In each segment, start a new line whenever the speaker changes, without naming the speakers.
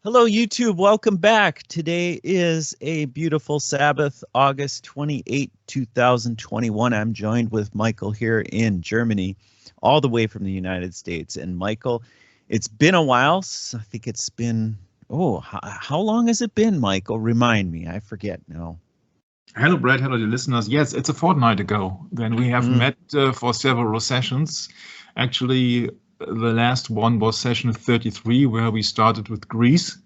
Hello, YouTube. Welcome back. Today is a beautiful Sabbath, August 28, 2021. I'm joined with Michael here in Germany, all the way from the United States. And Michael, it's been a while. I think it's been, how long has it been, Michael? Remind me. I forget now.
Hello, Brad. Hello, dear listeners. Yes, it's a fortnight ago. Then we have met for several sessions. Actually, the last one was session 33, where we started with Greece.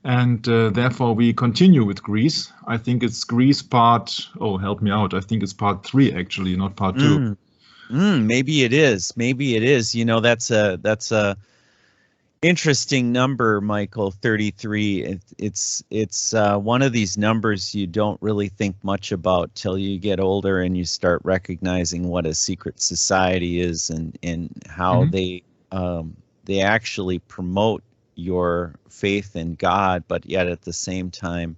And therefore, we continue with Greece. I think it's Greece part, help me out. I think it's part 3, actually, not part 2.
Maybe it is. Maybe it is. You know, that's a interesting number, Michael, 33. It's one of these numbers you don't really think much about till you get older and you start recognizing what a secret society is and how they actually promote your faith in God, but yet at the same time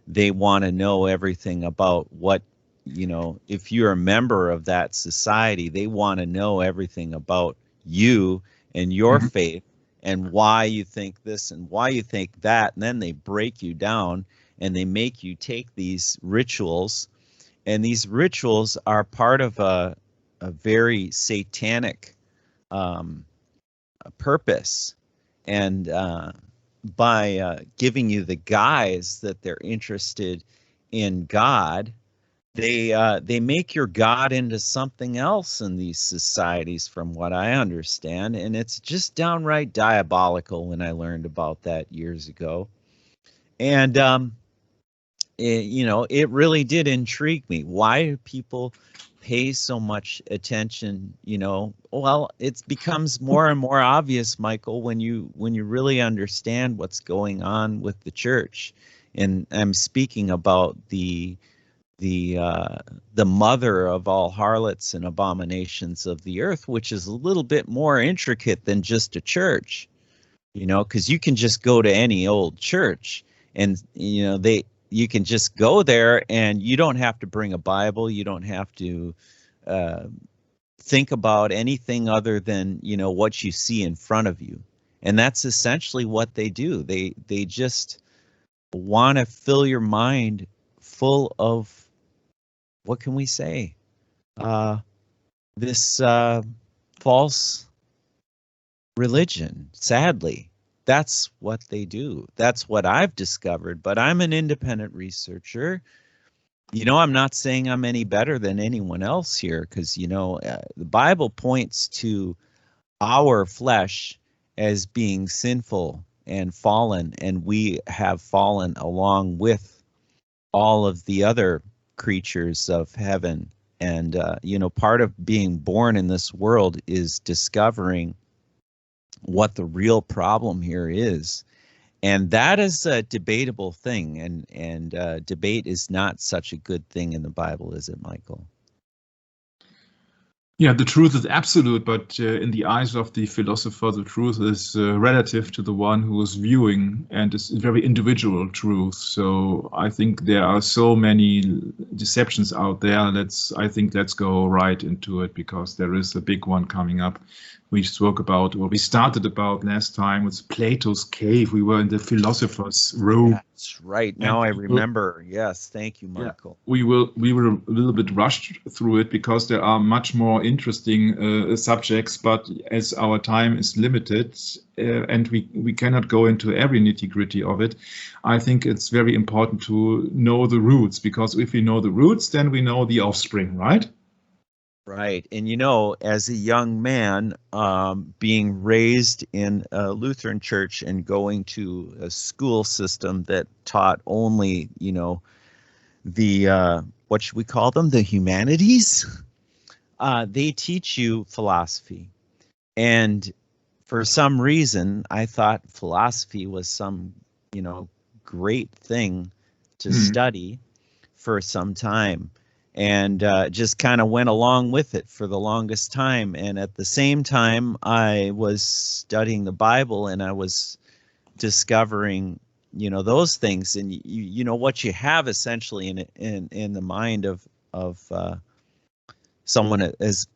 they want to know everything about what, you know, if you're a member of that society, they want to know everything about you and your faith and why you think this and why you think that, and then they break you down and they make you take these rituals, and these rituals are part of a very satanic purpose. And by giving you the guise that they're interested in God, they make your God into something else in these societies, from what I understand, and it's just downright diabolical when I learned about that years ago. And it really did intrigue me. Why do people pay so much attention? Well, it becomes more and more obvious, Michael, when you really understand what's going on with the church. And I'm speaking about the mother of all harlots and abominations of the earth, which is a little bit more intricate than just a church, because you can just go to any old church and, you can just go there and you don't have to bring a Bible. You don't have to think about anything other than, what you see in front of you. And that's essentially what they do. They just want to fill your mind full of, what can we say? This false religion, sadly. That's what they do. That's what I've discovered, but I'm an independent researcher. I'm not saying I'm any better than anyone else here, because, the Bible points to our flesh as being sinful and fallen, and we have fallen along with all of the other creatures of heaven. And, part of being born in this world is discovering what the real problem here is. And that is a debatable thing, and debate is not such a good thing in the Bible, is it, Michael?
Yeah, the truth is absolute, but in the eyes of the philosopher, the truth is relative to the one who is viewing, and it's a very individual truth. So I think there are so many deceptions out there. Let's go right into it, because there is a big one coming up. We started about last time with Plato's cave. We were in the philosopher's room.
That's right. Now I remember. Yes, thank you, Michael.
Yeah, we were a little bit rushed through it because there are much more interesting subjects, but as our time is limited and we cannot go into every nitty-gritty of it, I think it's very important to know the roots, because if we know the roots, then we know the offspring, right?
Right. And, as a young man, being raised in a Lutheran church and going to a school system that taught only, the, what should we call them? The humanities. They teach you philosophy. And for some reason, I thought philosophy was some, great thing to study for some time. And just kind of went along with it for the longest time. And at the same time, I was studying the Bible and I was discovering, those things. And what you have essentially in the mind of someone as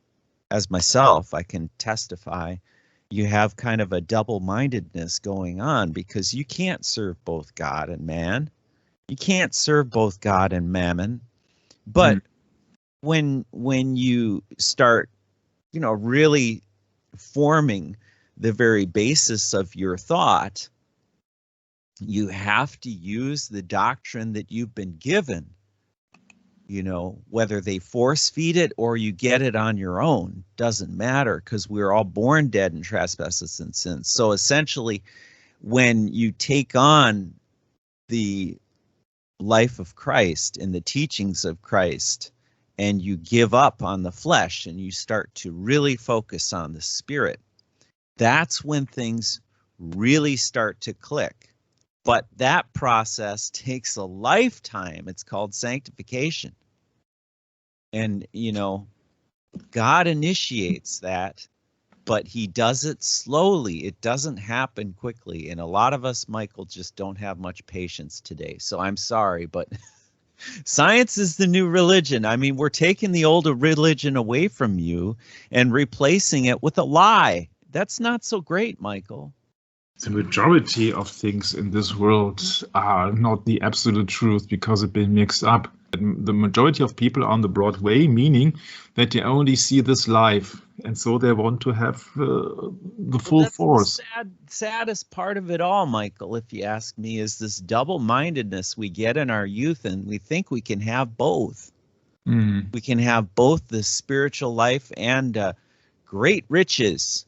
myself, I can testify, you have kind of a double-mindedness going on, because you can't serve both God and man. You can't serve both God and mammon. But when you start, really forming the very basis of your thought, you have to use the doctrine that you've been given, whether they force feed it or you get it on your own, doesn't matter, because we're all born dead in trespasses and sins. So essentially, when you take on the life of Christ and the teachings of Christ, and you give up on the flesh and you start to really focus on the spirit, that's when things really start to click. But that process takes a lifetime. It's called sanctification. And, God initiates that, but he does it slowly. It doesn't happen quickly. And a lot of us, Michael, just don't have much patience today. So I'm sorry, but science is the new religion. I mean, we're taking the old religion away from you and replacing it with a lie. That's not so great, Michael.
The majority of things in this world are not the absolute truth because it's been mixed up. The majority of people are on the broad way, meaning that they only see this life, and so they want to have the full force.
The saddest part of it all, Michael, if you ask me, is this double-mindedness we get in our youth, and we think we can have both. We can have both the spiritual life and great riches,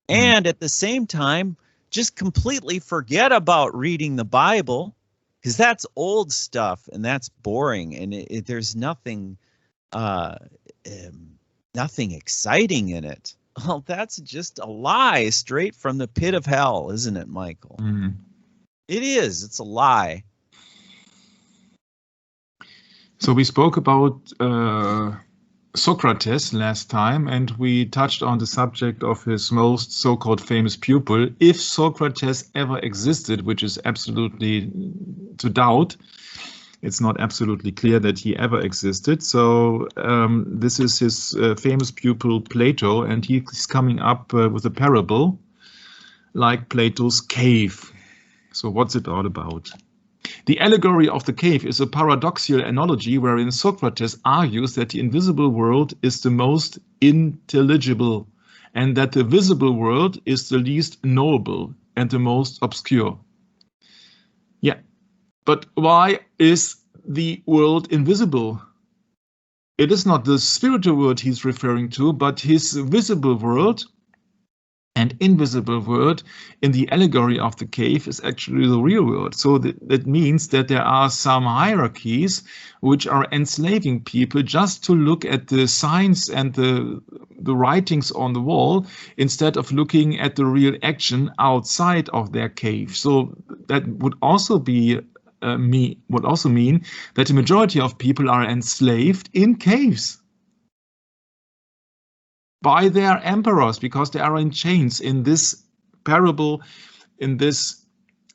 and at the same time, just completely forget about reading the Bible, because that's old stuff and that's boring, and there's nothing exciting in it. Well, that's just a lie straight from the pit of hell, isn't it, Michael? It is. It's a lie.
So we spoke about Socrates last time, and we touched on the subject of his most so-called famous pupil. If Socrates ever existed, which is absolutely to doubt, it's not absolutely clear that he ever existed. So this is his famous pupil Plato, and he's coming up with a parable like Plato's cave. So what's it all about? The allegory of the cave is a paradoxical analogy wherein Socrates argues that the invisible world is the most intelligible, and that the visible world is the least knowable and the most obscure. Yeah, but why is the world invisible? It is not the spiritual world he's referring to, but his visible world and invisible world in the allegory of the cave is actually the real world. So that means that there are some hierarchies which are enslaving people just to look at the signs and the writings on the wall instead of looking at the real action outside of their cave. So that would also be would also mean that the majority of people are enslaved in caves by their emperors, because they are in chains. In this parable, in this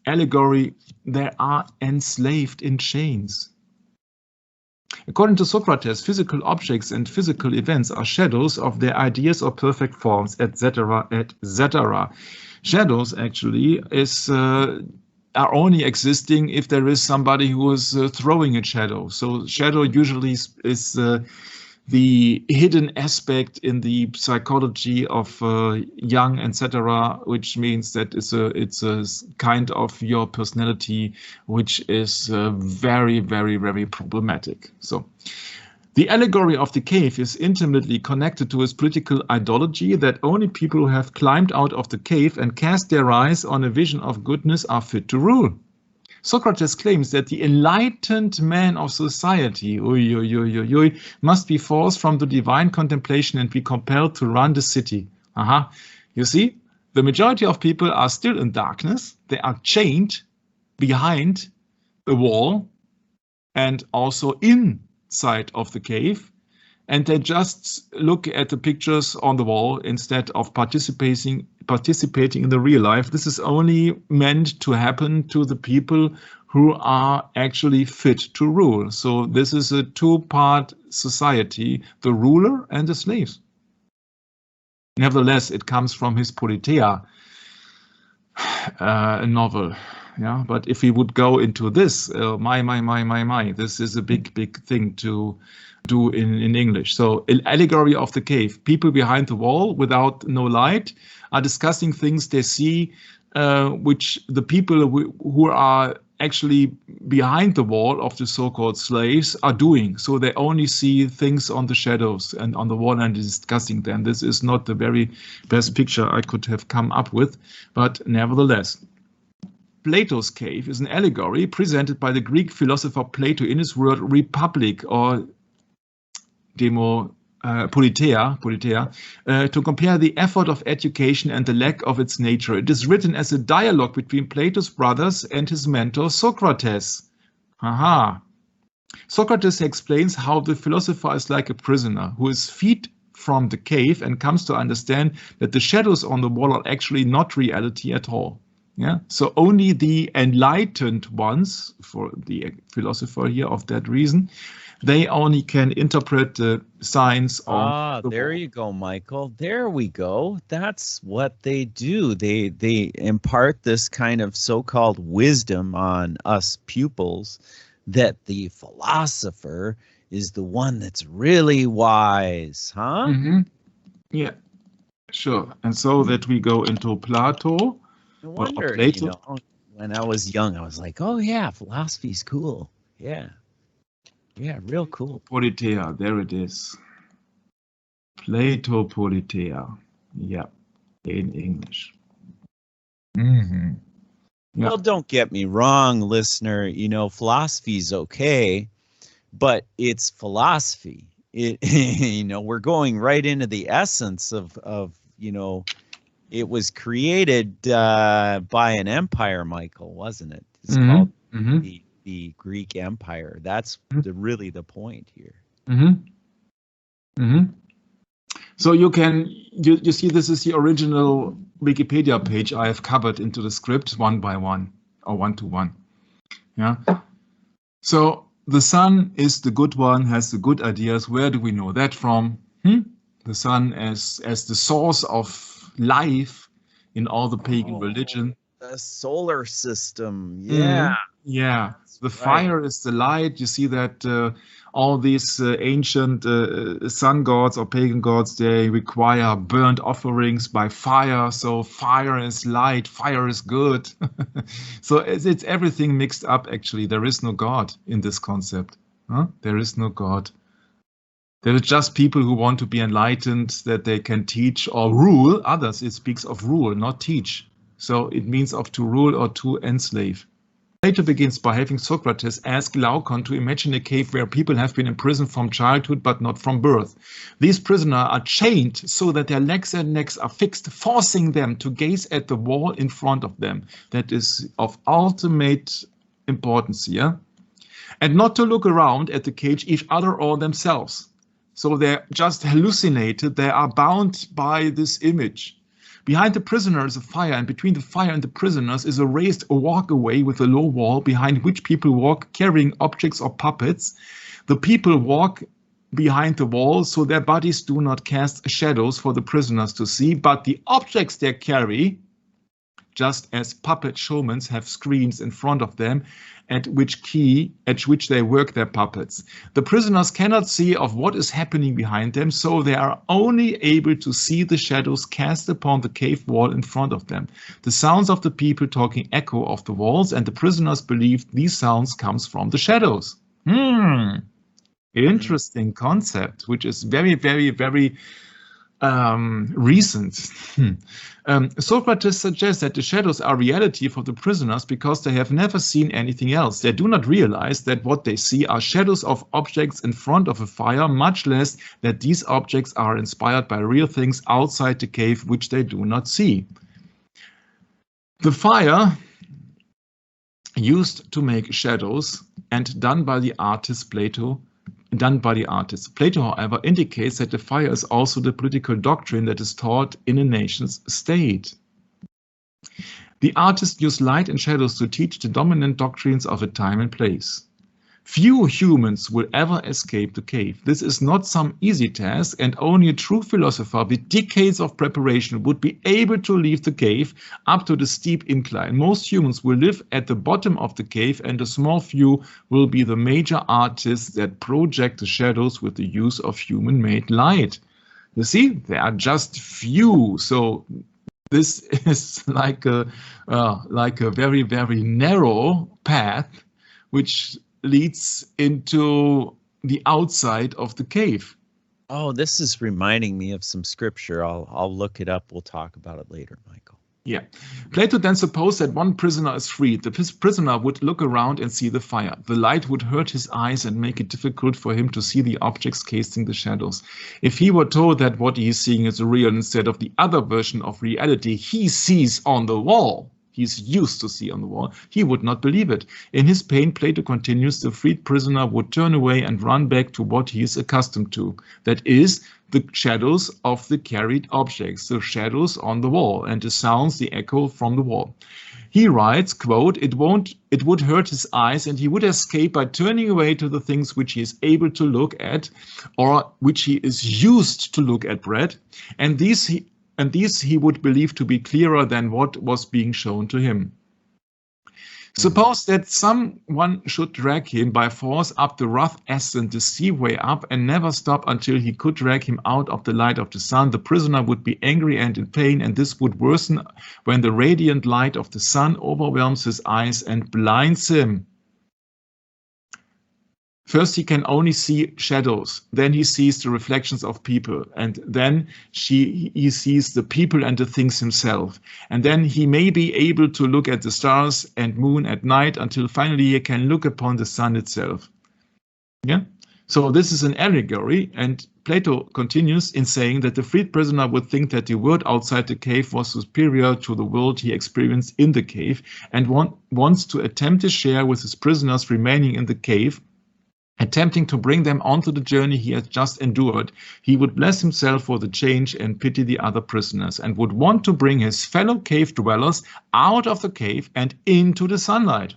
allegory, they are enslaved in chains. According to Socrates, physical objects and physical events are shadows of their ideas or perfect forms, etc., etc. Shadows actually are only existing if there is somebody who is throwing a shadow. So shadow usually is the hidden aspect in the psychology of young, etc., which means that it's a kind of your personality which is very, very, very problematic. So the allegory of the cave is intimately connected to his political ideology that only people who have climbed out of the cave and cast their eyes on a vision of goodness are fit to rule. Socrates claims that the enlightened man of society must be forced from the divine contemplation and be compelled to run the city. You see, the majority of people are still in darkness. They are chained behind a wall and also inside of the cave, and they just look at the pictures on the wall instead of participating in the real life. This is only meant to happen to the people who are actually fit to rule. So this is a two-part society, the ruler and the slaves. Nevertheless, it comes from his Politeia novel. Yeah, but if we would go into this, this is a big thing to do in English. So, Allegory of the Cave. People behind the wall without no light are discussing things they see, which the people who are actually behind the wall of the so-called slaves are doing. So they only see things on the shadows and on the wall and discussing them. This is not the very best picture I could have come up with, but nevertheless. Plato's cave is an allegory presented by the Greek philosopher Plato in his work Republic, or Politeia, to compare the effort of education and the lack of its nature. It is written as a dialogue between Plato's brothers and his mentor Socrates. Aha. Socrates explains how the philosopher is like a prisoner who is freed from the cave and comes to understand that the shadows on the wall are actually not reality at all. Yeah, so only the enlightened ones, for the philosopher here of that reason, they only can interpret the signs on the
there
wall.
you go, Michael. There we go. That's what they do. They impart this kind of so-called wisdom on us pupils, that the philosopher is the one that's really wise, huh?
Mm-hmm. Yeah, sure. And so that we go into Plato.
No wonder,
Plato.
you know, when I was young, I was like, oh yeah, philosophy's cool. Yeah. Yeah, real cool.
Politeia, there it is. Plato Politeia. Yeah, in English. Mm-hmm. Yeah.
Well, don't get me wrong, listener, you know, philosophy's okay, but it's philosophy. It, you know, we're going right into the essence of, you know, it was created by an empire, Michael, wasn't it? It's called the Greek Empire. That's really the point here.
So you can, you see, this is the original Wikipedia page I have covered into the script one by one, or one to one. Yeah. So the sun is the good one, has the good ideas. Where do we know that from? The sun as the source of life in all the pagan religion.
The solar system, yeah.
Yeah, the fire is the light. You see that all these ancient sun gods or pagan gods, they require burnt offerings by fire. So fire is light, fire is good. So it's everything mixed up, actually. There is no God in this concept. Huh? There is no God. There are just people who want to be enlightened, that they can teach or rule others. It speaks of rule, not teach. So it means of to rule or to enslave. Plato begins by having Socrates ask Glaucon to imagine a cave where people have been imprisoned from childhood but not from birth. These prisoners are chained so that their legs and necks are fixed, forcing them to gaze at the wall in front of them. That is of ultimate importance here. And not to look around at the cage, each other or themselves. So they're just hallucinated, they are bound by this image. Behind the prisoner is a fire, and between the fire and the prisoners is a raised walkway with a low wall behind which people walk carrying objects or puppets. The people walk behind the wall so their bodies do not cast shadows for the prisoners to see, but the objects they carry, just as puppet showmen have screens in front of them at which they work their puppets. The prisoners cannot see of what is happening behind them, so they are only able to see the shadows cast upon the cave wall in front of them. The sounds of the people talking echo off the walls, and the prisoners believe these sounds comes from the shadows. Interesting concept, which is very, very, very recent. Socrates suggests that the shadows are reality for the prisoners because they have never seen anything else. They do not realize that what they see are shadows of objects in front of a fire, much less that these objects are inspired by real things outside the cave which they do not see. The fire used to make shadows and done by the artist Plato. Plato, however, indicates that the fire is also the political doctrine that is taught in a nation's state. The artist used light and shadows to teach the dominant doctrines of a time and place. Few humans will ever escape the cave. This is not some easy task, and only a true philosopher with decades of preparation would be able to leave the cave up to the steep incline. Most humans will live at the bottom of the cave, and a small few will be the major artists that project the shadows with the use of human-made light. You see, there are just few. So this is like a very, very narrow path which leads into the outside of the cave.
Oh, this is reminding me of some scripture. I'll look it up. We'll talk about it later, Michael.
Yeah. Plato then supposed that one prisoner is freed. The prisoner would look around and see the fire. The light would hurt his eyes and make it difficult for him to see the objects casting the shadows. If he were told that what he is seeing is real instead of the other version of reality he sees on the wall, he's used to see on the wall, he would not believe it. In his pain, Plato continues, the freed prisoner would turn away and run back to what he is accustomed to. That is, the shadows of the carried objects, the shadows on the wall, and the sounds, the echo from the wall. He writes, quote, it would hurt his eyes, and he would escape by turning away to the things which he is able to look at, or which he is used to look at, Brett, and these he would believe to be clearer than what was being shown to him. Suppose that someone should drag him by force up the rough ascent, the sea way up, and never stop until he could drag him out of the light of the sun. The prisoner would be angry and in pain, and this would worsen when the radiant light of the sun overwhelms his eyes and blinds him. First, he can only see shadows. Then he sees the reflections of people. And then he sees the people and the things himself. And then he may be able to look at the stars and moon at night until finally he can look upon the sun itself. Yeah. So this is an allegory. And Plato continues in saying that the freed prisoner would think that the world outside the cave was superior to the world he experienced in the cave, and wants to attempt to share with his prisoners remaining in the cave, attempting to bring them onto the journey he has just endured. He would bless himself for the change and pity the other prisoners, and would want to bring his fellow cave dwellers out of the cave and into the sunlight.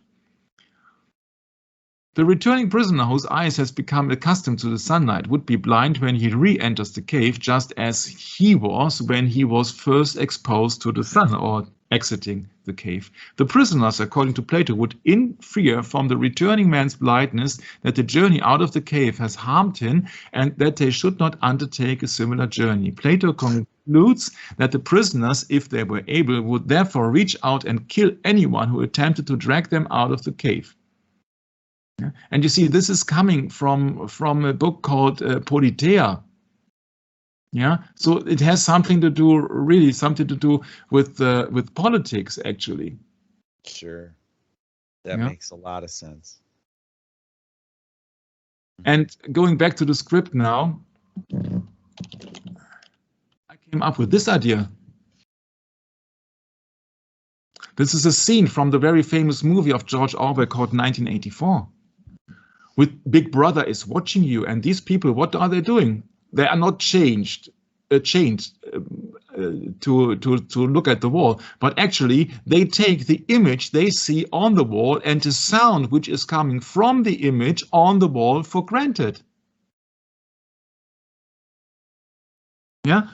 The returning prisoner, whose eyes has become accustomed to the sunlight, would be blind when he re-enters the cave, just as he was when he was first exposed to the sun, or exiting the cave. The prisoners, according to Plato, would infer from the returning man's blindness that the journey out of the cave has harmed him, and that they should not undertake a similar journey. Plato concludes that the prisoners, if they were able, would therefore reach out and kill anyone who attempted to drag them out of the cave. Yeah. And you see, this is coming from a book called Politeia. Yeah, so it has something to do, really something to do with politics, actually.
Sure, that makes a lot of sense.
And going back to the script now, I came up with this idea. This is a scene from the very famous movie of George Orwell called 1984. With Big Brother is watching you, and these people, what are they doing? They are not chained to look at the wall, but actually they take the image they see on the wall and the sound which is coming from the image on the wall for granted. Yeah,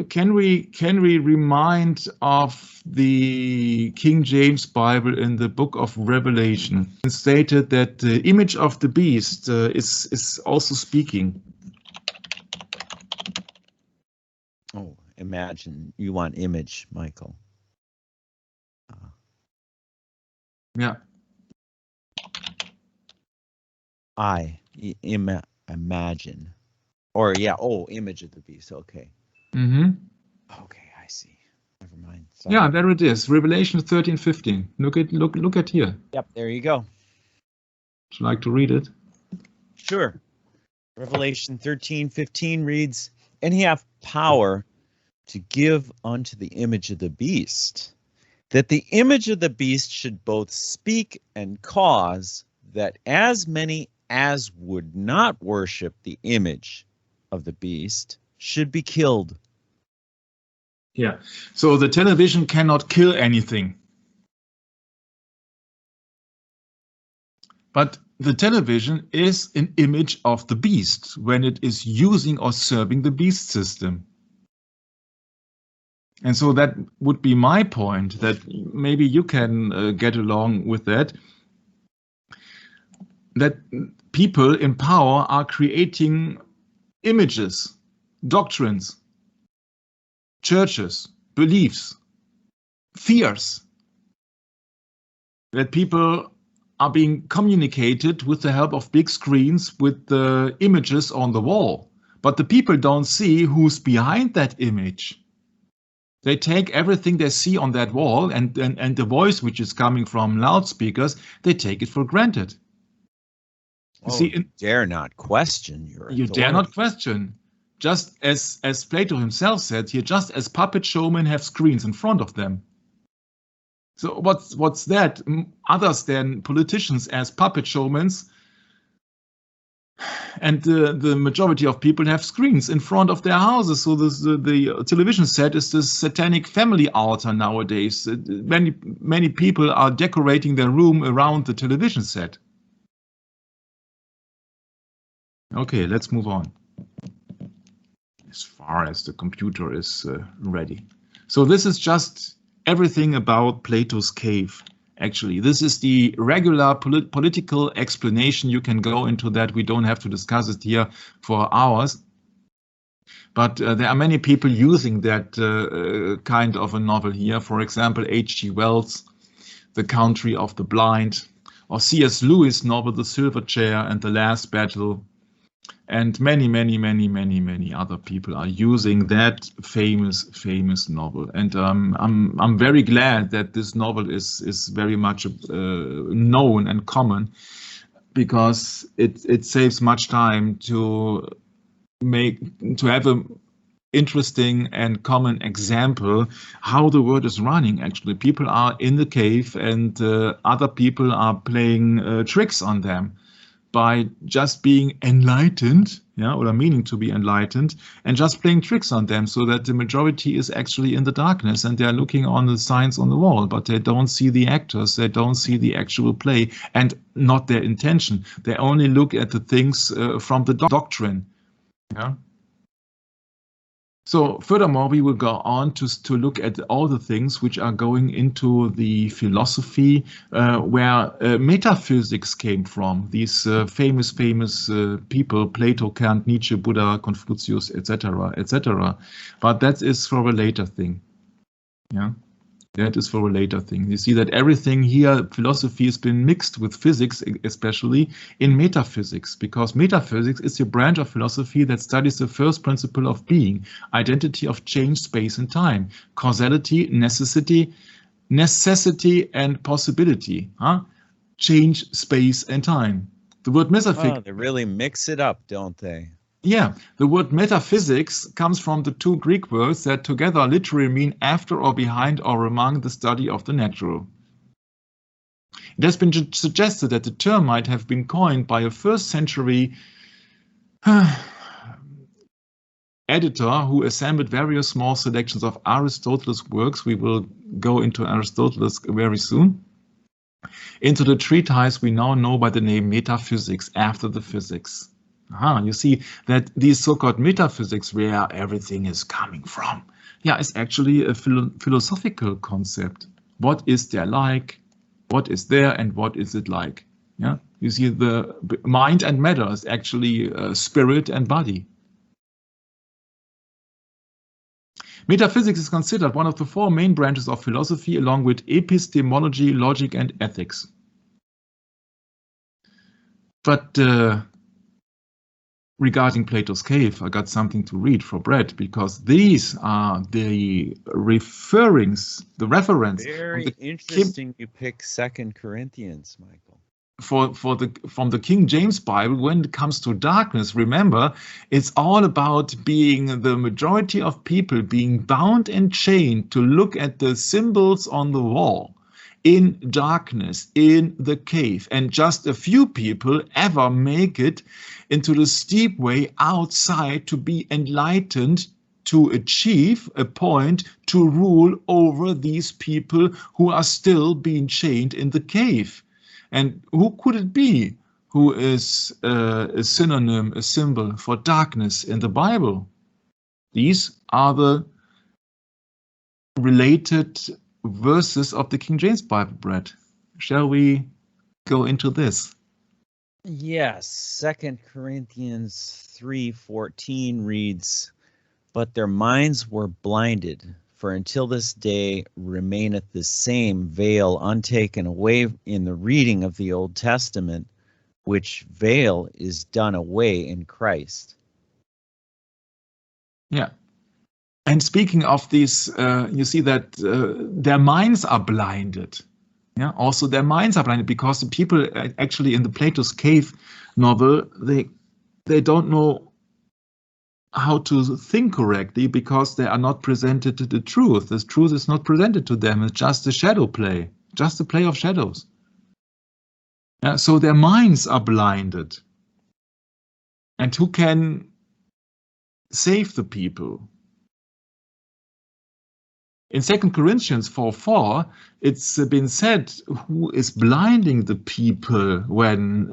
can we remind of the King James Bible in the book of Revelation? It stated that the image of the beast is also speaking.
Oh, imagine. You want image, Michael.
Yeah.
Imagine. Or yeah, image of the beast. Okay.
Mm-hmm.
Okay, I see. Never mind. Sorry.
Yeah, there it is. Revelation 13:15. Look at here.
Yep, there you go.
Would you like to read it?
Sure. Revelation 13:15 reads, "And he hath power to give unto the image of the beast, that the image of the beast should both speak and cause that as many as would not worship the image of the beast should be killed."
Yeah, so the television cannot kill anything. But the television is an image of the beast when it is using or serving the beast system. And so that would be my point, that maybe you can get along with that, that people in power are creating images, doctrines, churches, beliefs, fears, that people are being communicated with the help of big screens with the images on the wall. But the people don't see who's behind that image. They take everything they see on that wall and the voice which is coming from loudspeakers, they take it for granted.
You dare not question your authority.
You dare not question. Just as Plato himself said here, just as puppet showmen have screens in front of them. So what's that? Others than politicians as puppet showmen, and the majority of people have screens in front of their houses. So the television set is this satanic family altar nowadays. Many people are decorating their room around the television set. Okay, let's move on. As far as the computer is ready. So this is just everything about Plato's cave. Actually, this is the regular political explanation. You can go into that. We don't have to discuss it here for hours. But there are many people using that kind of a novel here. For example, H.G. Wells, The Country of the Blind, or C.S. Lewis' novel, The Silver Chair and the Last Battle. And many other people are using that famous novel. And I'm very glad that this novel is very much known and common, because it saves much time to have a interesting and common example how the world is running. Actually, people are in the cave and other people are playing tricks on them by just being enlightened, or meaning to be enlightened, and just playing tricks on them, so that the majority is actually in the darkness and they're looking on the signs on the wall, but they don't see the actors, they don't see the actual play, and not their intention. They only look at the things from the doctrine. So furthermore, we will go on to look at all the things which are going into the philosophy where metaphysics came from. These famous people, Plato, Kant, Nietzsche, Buddha, Confucius, etc., etc. But that is for a later thing. That is for a later thing. You see that everything here, philosophy, has been mixed with physics, especially in metaphysics, because metaphysics is a branch of philosophy that studies the first principle of being, identity of change, space and time, causality, necessity and possibility. Change, space and time. The word metaphysics.
Oh, they really mix it up, don't they?
Yeah, the word metaphysics comes from the two Greek words that together literally mean after or behind or among the study of the natural. It has been suggested that the term might have been coined by a first century editor who assembled various small selections of Aristotle's works. We will go into Aristotle very soon. Into the treatise we now know by the name Metaphysics, after the physics. You see that these so-called metaphysics, where everything is coming from, it's actually a philosophical concept. What is there like? What is there and what is it like? You see, the mind and matter is actually spirit and body. Metaphysics is considered one of the four main branches of philosophy, along with epistemology, logic, and ethics. But regarding Plato's cave, I got something to read for Brett, because these are the reference.
Very interesting. You pick 2 Corinthians, Michael.
From the King James Bible, when it comes to darkness, remember, it's all about being the majority of people being bound and chained to look at the symbols on the wall in darkness, in the cave, and just a few people ever make it into the steep way outside to be enlightened, to achieve a point to rule over these people who are still being chained in the cave. And who could it be who is a synonym, a symbol for darkness in the Bible. These are the related verses of the King James Bible, Brett. Shall we go into this?
Yes, 2 Corinthians 3:14 reads, "But their minds were blinded, for until this day remaineth the same veil untaken away in the reading of the Old Testament, which veil is done away in Christ."
Yeah. And speaking of these, you see that their minds are blinded. Yeah, also their minds are blinded because the people actually in the Plato's Cave novel, they don't know how to think correctly because they are not presented to the truth. This truth is not presented to them. It's just a shadow play, just a play of shadows. Yeah, so their minds are blinded. And who can save the people? In 2 Corinthians 4:4, it's been said who is blinding the people when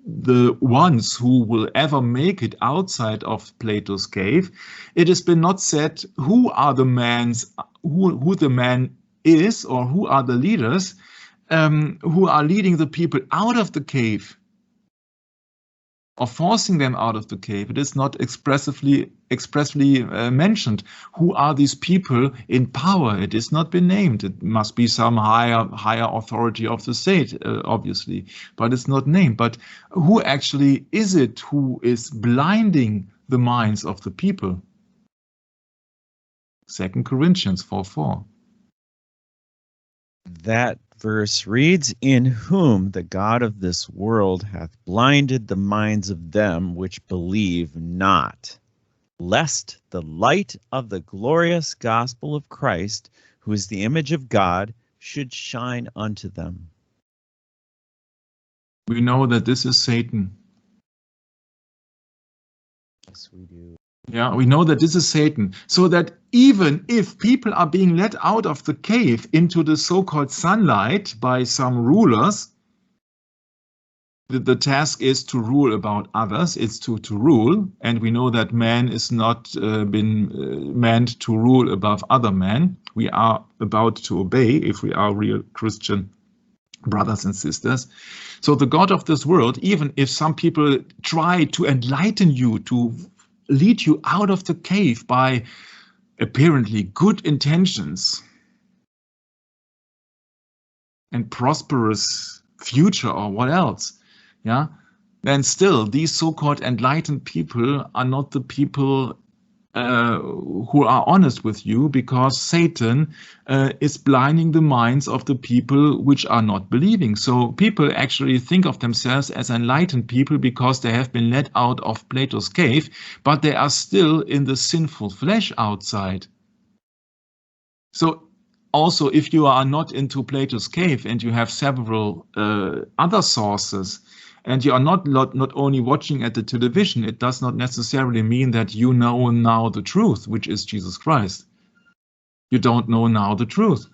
the ones who will ever make it outside of Plato's cave. It has been not said who are the who the man is or who are the leaders who are leading the people out of the cave or forcing them out of the cave. It is not expressly mentioned. Who are these people in power? It has not been named. It must be some higher authority of the state, obviously, but it's not named. But who actually is it who is blinding the minds of the people? 2 Corinthians 4:4.
That verse reads, "In whom the God of this world hath blinded the minds of them which believe not, lest the light of the glorious gospel of Christ, who is the image of God, should shine unto them."
We know that this is Satan.
Yes, we do.
Yeah, we know that this is Satan. So that even if people are being let out of the cave into the so-called sunlight by some rulers, the task is to rule about others. It's to rule. And we know that man is not been meant to rule above other men. We are about to obey if we are real Christian brothers and sisters. So the God of this world, even if some people try to enlighten you, to lead you out of the cave by apparently good intentions and prosperous future or what else, yeah, then still these so-called enlightened people are not the people who are honest with you, because Satan is blinding the minds of the people which are not believing. So people actually think of themselves as enlightened people because they have been let out of Plato's cave, but they are still in the sinful flesh outside. So also, if you are not into Plato's cave and you have several other sources, and you are not only watching at the television, it does not necessarily mean that you know now the truth, which is Jesus Christ. You don't know now the truth.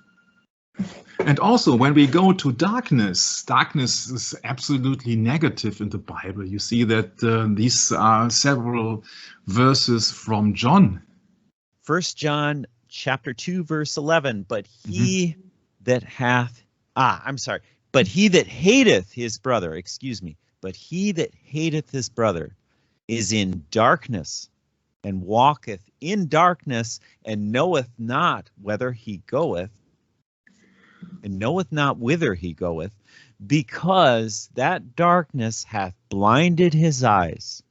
And also, when we go to darkness, darkness is absolutely negative in the Bible. You see that these are several verses from John.
1 John chapter 2, verse 11, but he that hateth his brother, but he that hateth his brother is in darkness, and walketh in darkness, and knoweth not whither he goeth, because that darkness hath blinded his eyes.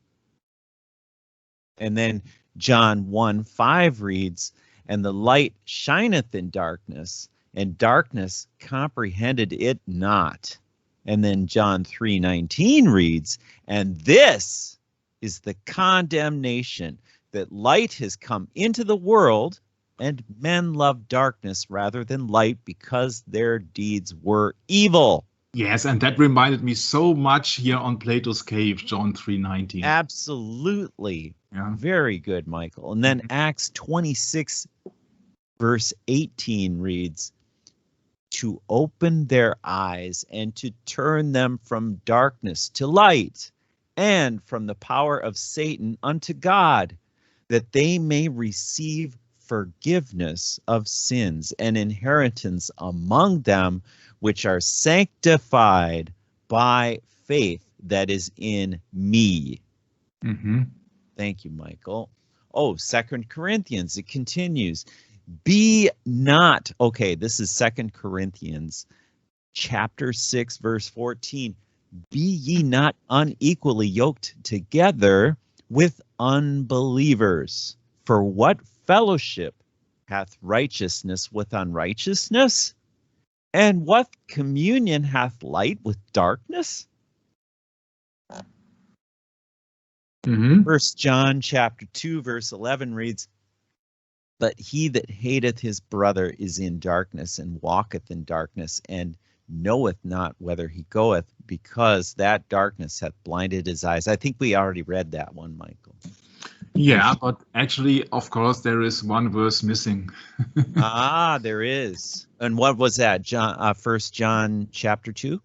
And then John 1:5 reads, and the light shineth in darkness, and darkness comprehended it not. And then John 3:19 reads, and this is the condemnation, that light has come into the world, and men love darkness rather than light, because their deeds were evil.
Yes, and that reminded me so much here on Plato's cave, John 3:19.
Absolutely.
Yeah.
Very good, Michael. And then Acts 26, verse 18 reads, to open their eyes and to turn them from darkness to light and from the power of Satan unto God, that they may receive forgiveness of sins and inheritance among them which are sanctified by faith that is in me.
Mm-hmm.
Thank you, Michael. Oh, 2 Corinthians, it continues. Be not, okay, this is 2 Corinthians chapter 6, verse 14. Be ye not unequally yoked together with unbelievers. For what fellowship hath righteousness with unrighteousness? And what communion hath light with darkness?
Mm-hmm.
1 John chapter 2, verse 11 reads, but he that hateth his brother is in darkness, and walketh in darkness, and knoweth not whither he goeth, because that darkness hath blinded his eyes. I think we already read that one, Michael.
Yeah, but actually, of course, there is one verse missing.
Ah, there is. And what was that? John, 1 John chapter 2?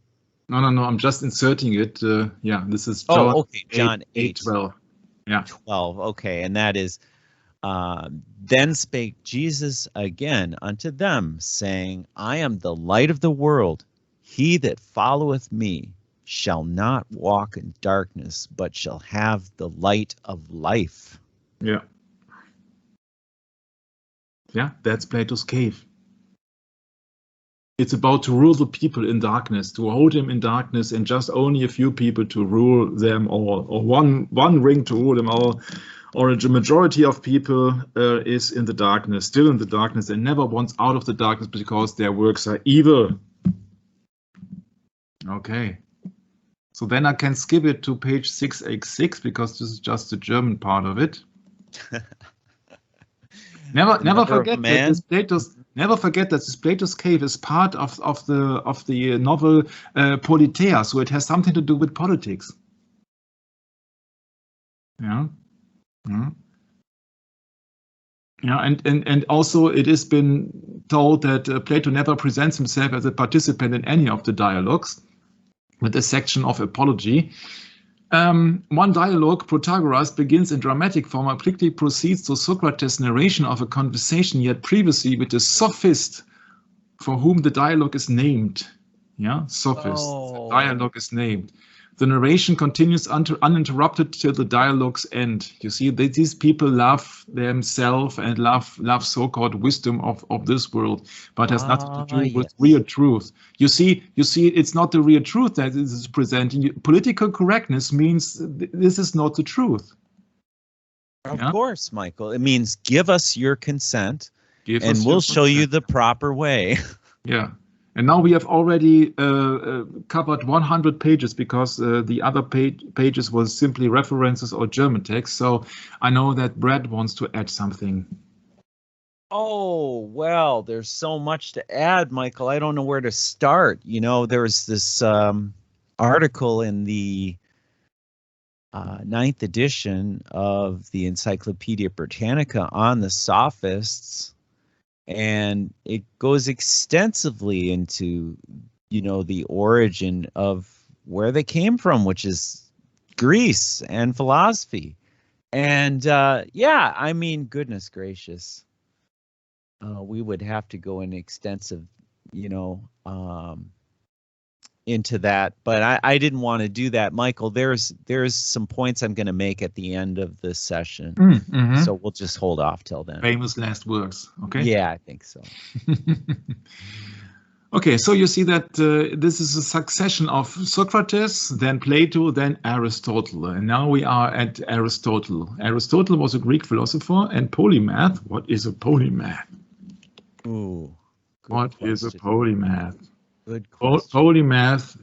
No, I'm just inserting it. Yeah, this is
John.
John,
Oh, okay, John 8,
12. Yeah.
12. Okay, and that is, then spake Jesus again unto them, saying, I am the light of the world. He that followeth me shall not walk in darkness, but shall have the light of life.
Yeah. Yeah, that's Plato's cave. It's about to rule the people in darkness, to hold him in darkness, and just only a few people to rule them all, or one ring to rule them all, or a majority of people is in the darkness, still in the darkness, and never wants out of the darkness because their works are evil. Okay. So then I can skip it to page 686 because this is just the German part of it. Never forget that this Plato's cave is part of the novel Politeia, so it has something to do with politics. Yeah. Yeah, and also it has been told that Plato never presents himself as a participant in any of the dialogues, with a section of apology. One dialogue, Protagoras, begins in dramatic form and quickly proceeds to Socrates' narration of a conversation he had previously with a sophist for whom the dialogue is named. Yeah, sophist.
Oh.
The dialogue is named. The narration continues uninterrupted till the dialogue's end. You see, these people love themselves and love so-called wisdom of this world, but has nothing to do with real truth. You see, it's not the real truth that is presenting. Political correctness means this is not the truth.
Of course, Michael. It means give us your consent, and we'll show you the proper way.
Yeah. And now we have already covered 100 pages because the other pages was simply references or German text. So I know that Brad wants to add something.
Oh, well, there's so much to add, Michael. I don't know where to start. You know, there was this article in the 9th edition of the Encyclopedia Britannica on the Sophists. And it goes extensively into, you know, the origin of where they came from, which is Greece and philosophy. And yeah, I mean, goodness gracious, we would have to go in extensive, you know, into that. But I didn't want to do that, Michael. There's some points I'm going to make at the end of this session.
Mm-hmm.
So we'll just hold off till then.
Famous last words. Okay.
Yeah, I think so.
Okay, so you see that this is a succession of Socrates, then Plato, then Aristotle. And now we are at Aristotle. Aristotle was a Greek philosopher and polymath. What is a polymath?
Ooh.
What is a polymath?
Good question.
Polymath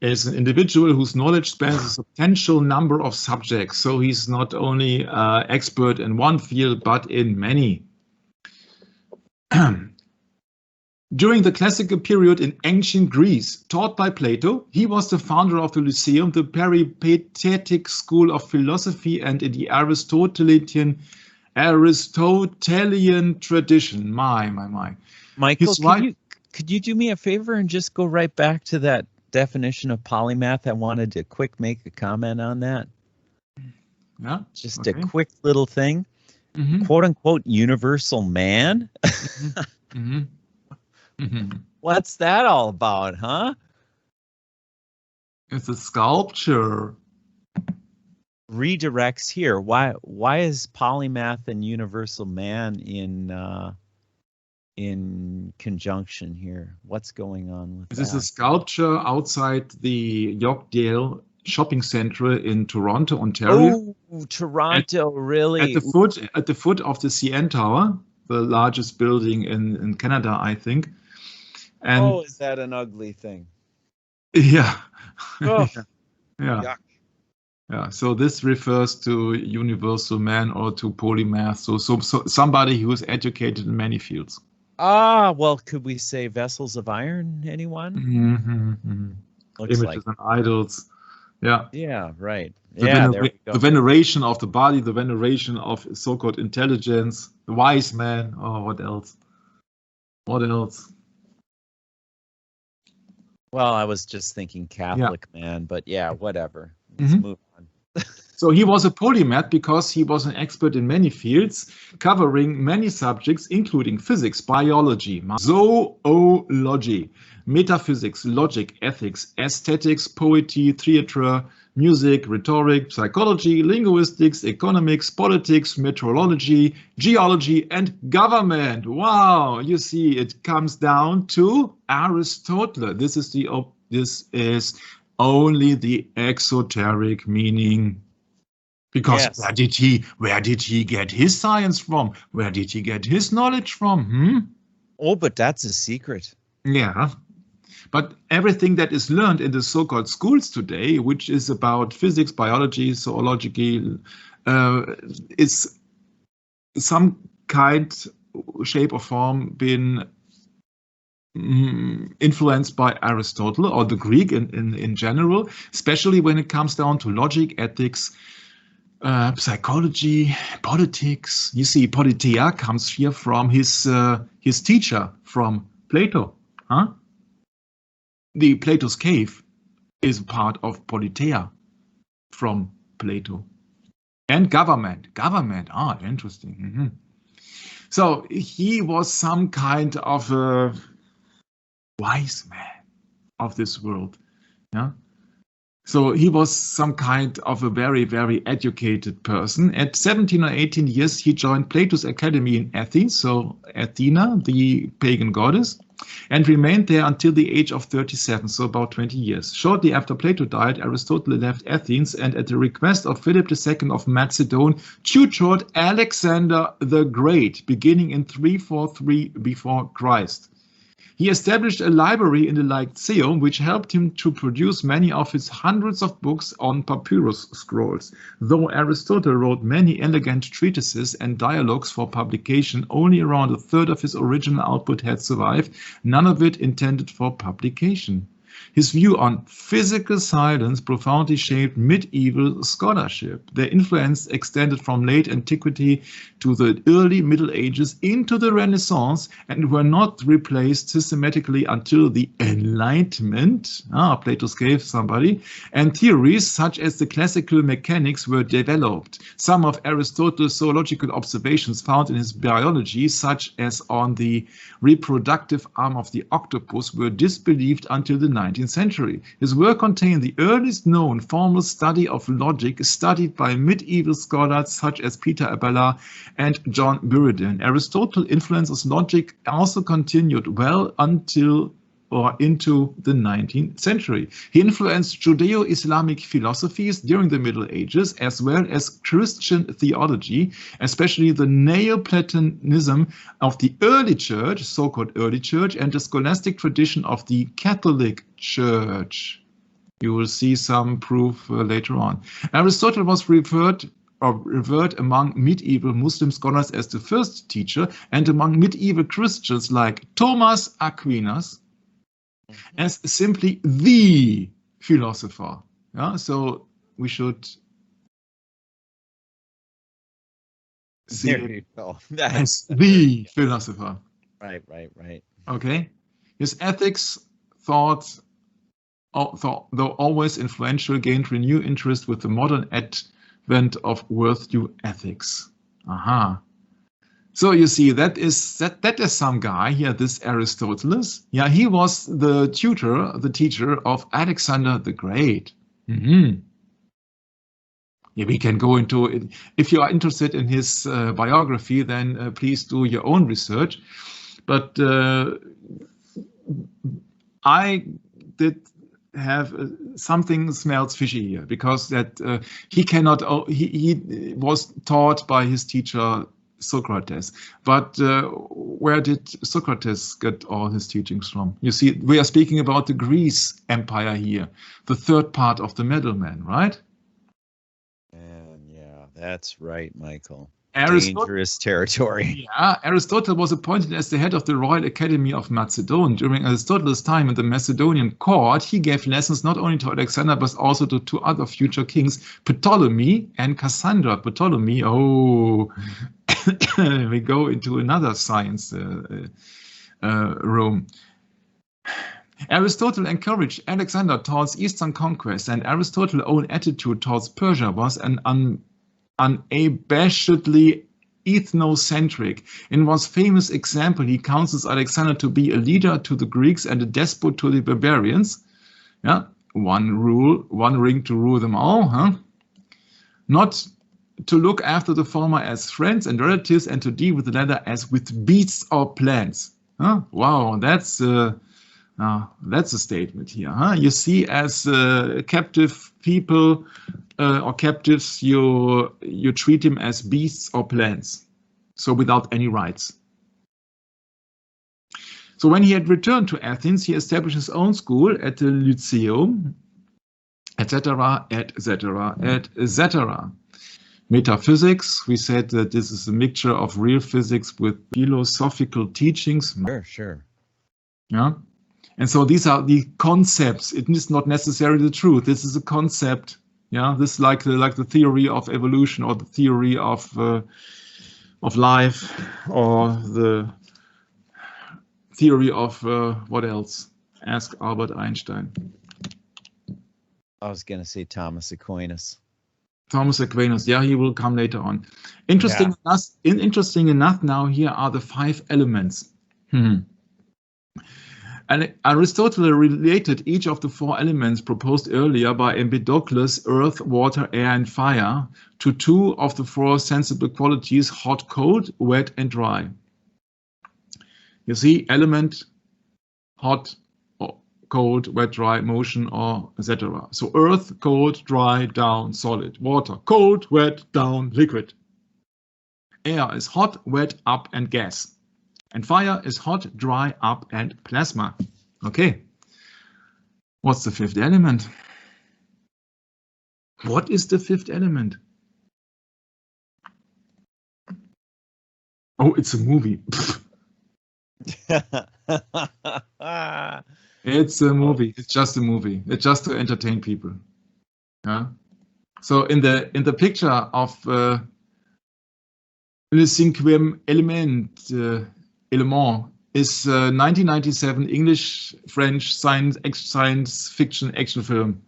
is an individual whose knowledge spans a substantial number of subjects. So he's not only expert in one field, but in many. During the classical period in ancient Greece, taught by Plato, he was the founder of the Lyceum, the peripatetic school of philosophy, and in the Aristotelian tradition. My.
Michael, could you do me a favor and just go right back to that definition of polymath? I wanted to make a comment on that.
Yeah.
Just
okay.
a quick little thing. Quote unquote universal man. What's that all about, huh?
It's a sculpture.
Redirects here. Why is polymath and universal man in conjunction here? What's going on with
this
that?
This is a sculpture outside the Yorkdale shopping center in Toronto, Ontario.
Oh, Toronto, really?
At the foot of the CN Tower, the largest building in Canada, I think. And
is that an ugly thing?
Yeah.
Oh,
yeah.
Yuck.
Yeah. So this refers to universal man or to polymath. So somebody who is educated in many fields.
Well, could we say vessels of iron? Anyone? Looks
Images
like.
and idols. Yeah.
Yeah, right.
There
we go.
The veneration of the body, the veneration of so-called intelligence, the wise man. Oh, what else? What else?
Well, I was just thinking Catholic man, but yeah, whatever. Let's move on.
So he was a polymath because he was an expert in many fields, covering many subjects, including physics, biology, zoology, metaphysics, logic, ethics, aesthetics, poetry, theater, music, rhetoric, psychology, linguistics, economics, politics, meteorology, geology, and government. Wow, you see, it comes down to Aristotle. This is only the exoteric meaning. Because where did he get his science from? Where did he get his knowledge from?
Oh, but that's a secret.
Yeah. But everything that is learned in the so-called schools today, which is about physics, biology, zoology, is some kind, shape or form been influenced by Aristotle or the Greek in general, especially when it comes down to logic, ethics, psychology, politics. You see, politeia comes here from his teacher, from Plato. The Plato's cave is part of politeia from Plato. And government. Interesting. So he was some kind of a wise man of this world. Yeah. So he was some kind of a very, very educated person. At 17 or 18 years, he joined Plato's academy in Athens, so Athena, the pagan goddess, and remained there until the age of 37, so about 20 years. Shortly after Plato died, Aristotle left Athens and at the request of Philip II of Macedon, tutored Alexander the Great, beginning in 343 before Christ. He established a library in the Lyceum, which helped him to produce many of his hundreds of books on papyrus scrolls. Though Aristotle wrote many elegant treatises and dialogues for publication, only around a third of his original output had survived, none of it intended for publication. His view on physical silence profoundly shaped medieval scholarship. Their influence extended from late antiquity to the early Middle Ages into the Renaissance and were not replaced systematically until the Enlightenment, Plato's cave, somebody, and theories such as the classical mechanics were developed. Some of Aristotle's zoological observations found in his biology, such as on the reproductive arm of the octopus, were disbelieved until the 19th century. His work contained the earliest known formal study of logic studied by medieval scholars such as Peter Abelard and John Buridan. Aristotle's influence on logic also continued well until or into the 19th century. He influenced Judeo-Islamic philosophies during the Middle Ages, as well as Christian theology, especially the Neoplatonism of the early church, so-called early church, and the scholastic tradition of the Catholic Church. You will see some proof later on. Aristotle was revered among medieval Muslim scholars as the first teacher, and among medieval Christians like Thomas Aquinas as simply the philosopher. Yeah, so we should see
there you go.
as the philosopher.
Right.
Okay. His ethics thought, though always influential, gained renewed interest with the modern advent of worldview ethics. Aha. So you see, that is some guy here, this Aristotle. Yeah, he was the teacher of Alexander the Great. Mm-hmm. Yeah, we can go into it. If you are interested in his biography, then please do your own research. But I did have something smells fishy here, because that he was taught by his teacher Socrates. But where did Socrates get all his teachings from? You see, we are speaking about the Greece Empire here, the third part of the middleman, right?
And yeah, that's right, Michael.
Aristotle,
dangerous territory.
Yeah, Aristotle was appointed as the head of the Royal Academy of Macedon. During Aristotle's time in the Macedonian court, he gave lessons not only to Alexander, but also to two other future kings, Ptolemy and Cassandra. Ptolemy, oh, we go into another science room. Aristotle encouraged Alexander towards Eastern conquest, and Aristotle's own attitude towards Persia was an unabashedly ethnocentric. In one famous example, he counsels Alexander to be a leader to the Greeks and a despot to the barbarians. Yeah, one rule, one ring to rule them all, huh? Not to look after the former as friends and relatives, and to deal with the latter as with beasts or plants. Huh? Wow, that's a statement here. Huh? You see, as captive people or captives, you treat him as beasts or plants, so without any rights. So when he had returned to Athens, he established his own school at the Lyceum, etc., etc., etc. Metaphysics, we said that this is a mixture of real physics with philosophical teachings.
Sure.
Yeah. And so these are the concepts. It is not necessarily the truth. This is a concept. Yeah, this is like the theory of evolution, or the theory of life, or the theory of what else? Ask Albert Einstein.
I was going to say Thomas Aquinas.
Thomas Aquinas, yeah, he will come later on. Interesting enough, now here are the 5 elements. And Aristotle related each of the 4 elements proposed earlier by Empedocles, earth, water, air, and fire, to 2 of the 4 sensible qualities, hot, cold, wet, and dry. You see, element, hot, cold, wet, dry, motion, or etc. So earth, cold, dry, down, solid. Water, cold, wet, down, liquid. Air is hot, wet, up, and gas. And fire is hot, dry, up, and plasma. Okay. What's the 5th element? What is the 5th element? Oh, it's a movie. It's a movie. It's just a movie. It's just to entertain people. Yeah. So in the picture of Le Cinquième Element, Element is 1997 English-French science fiction action film.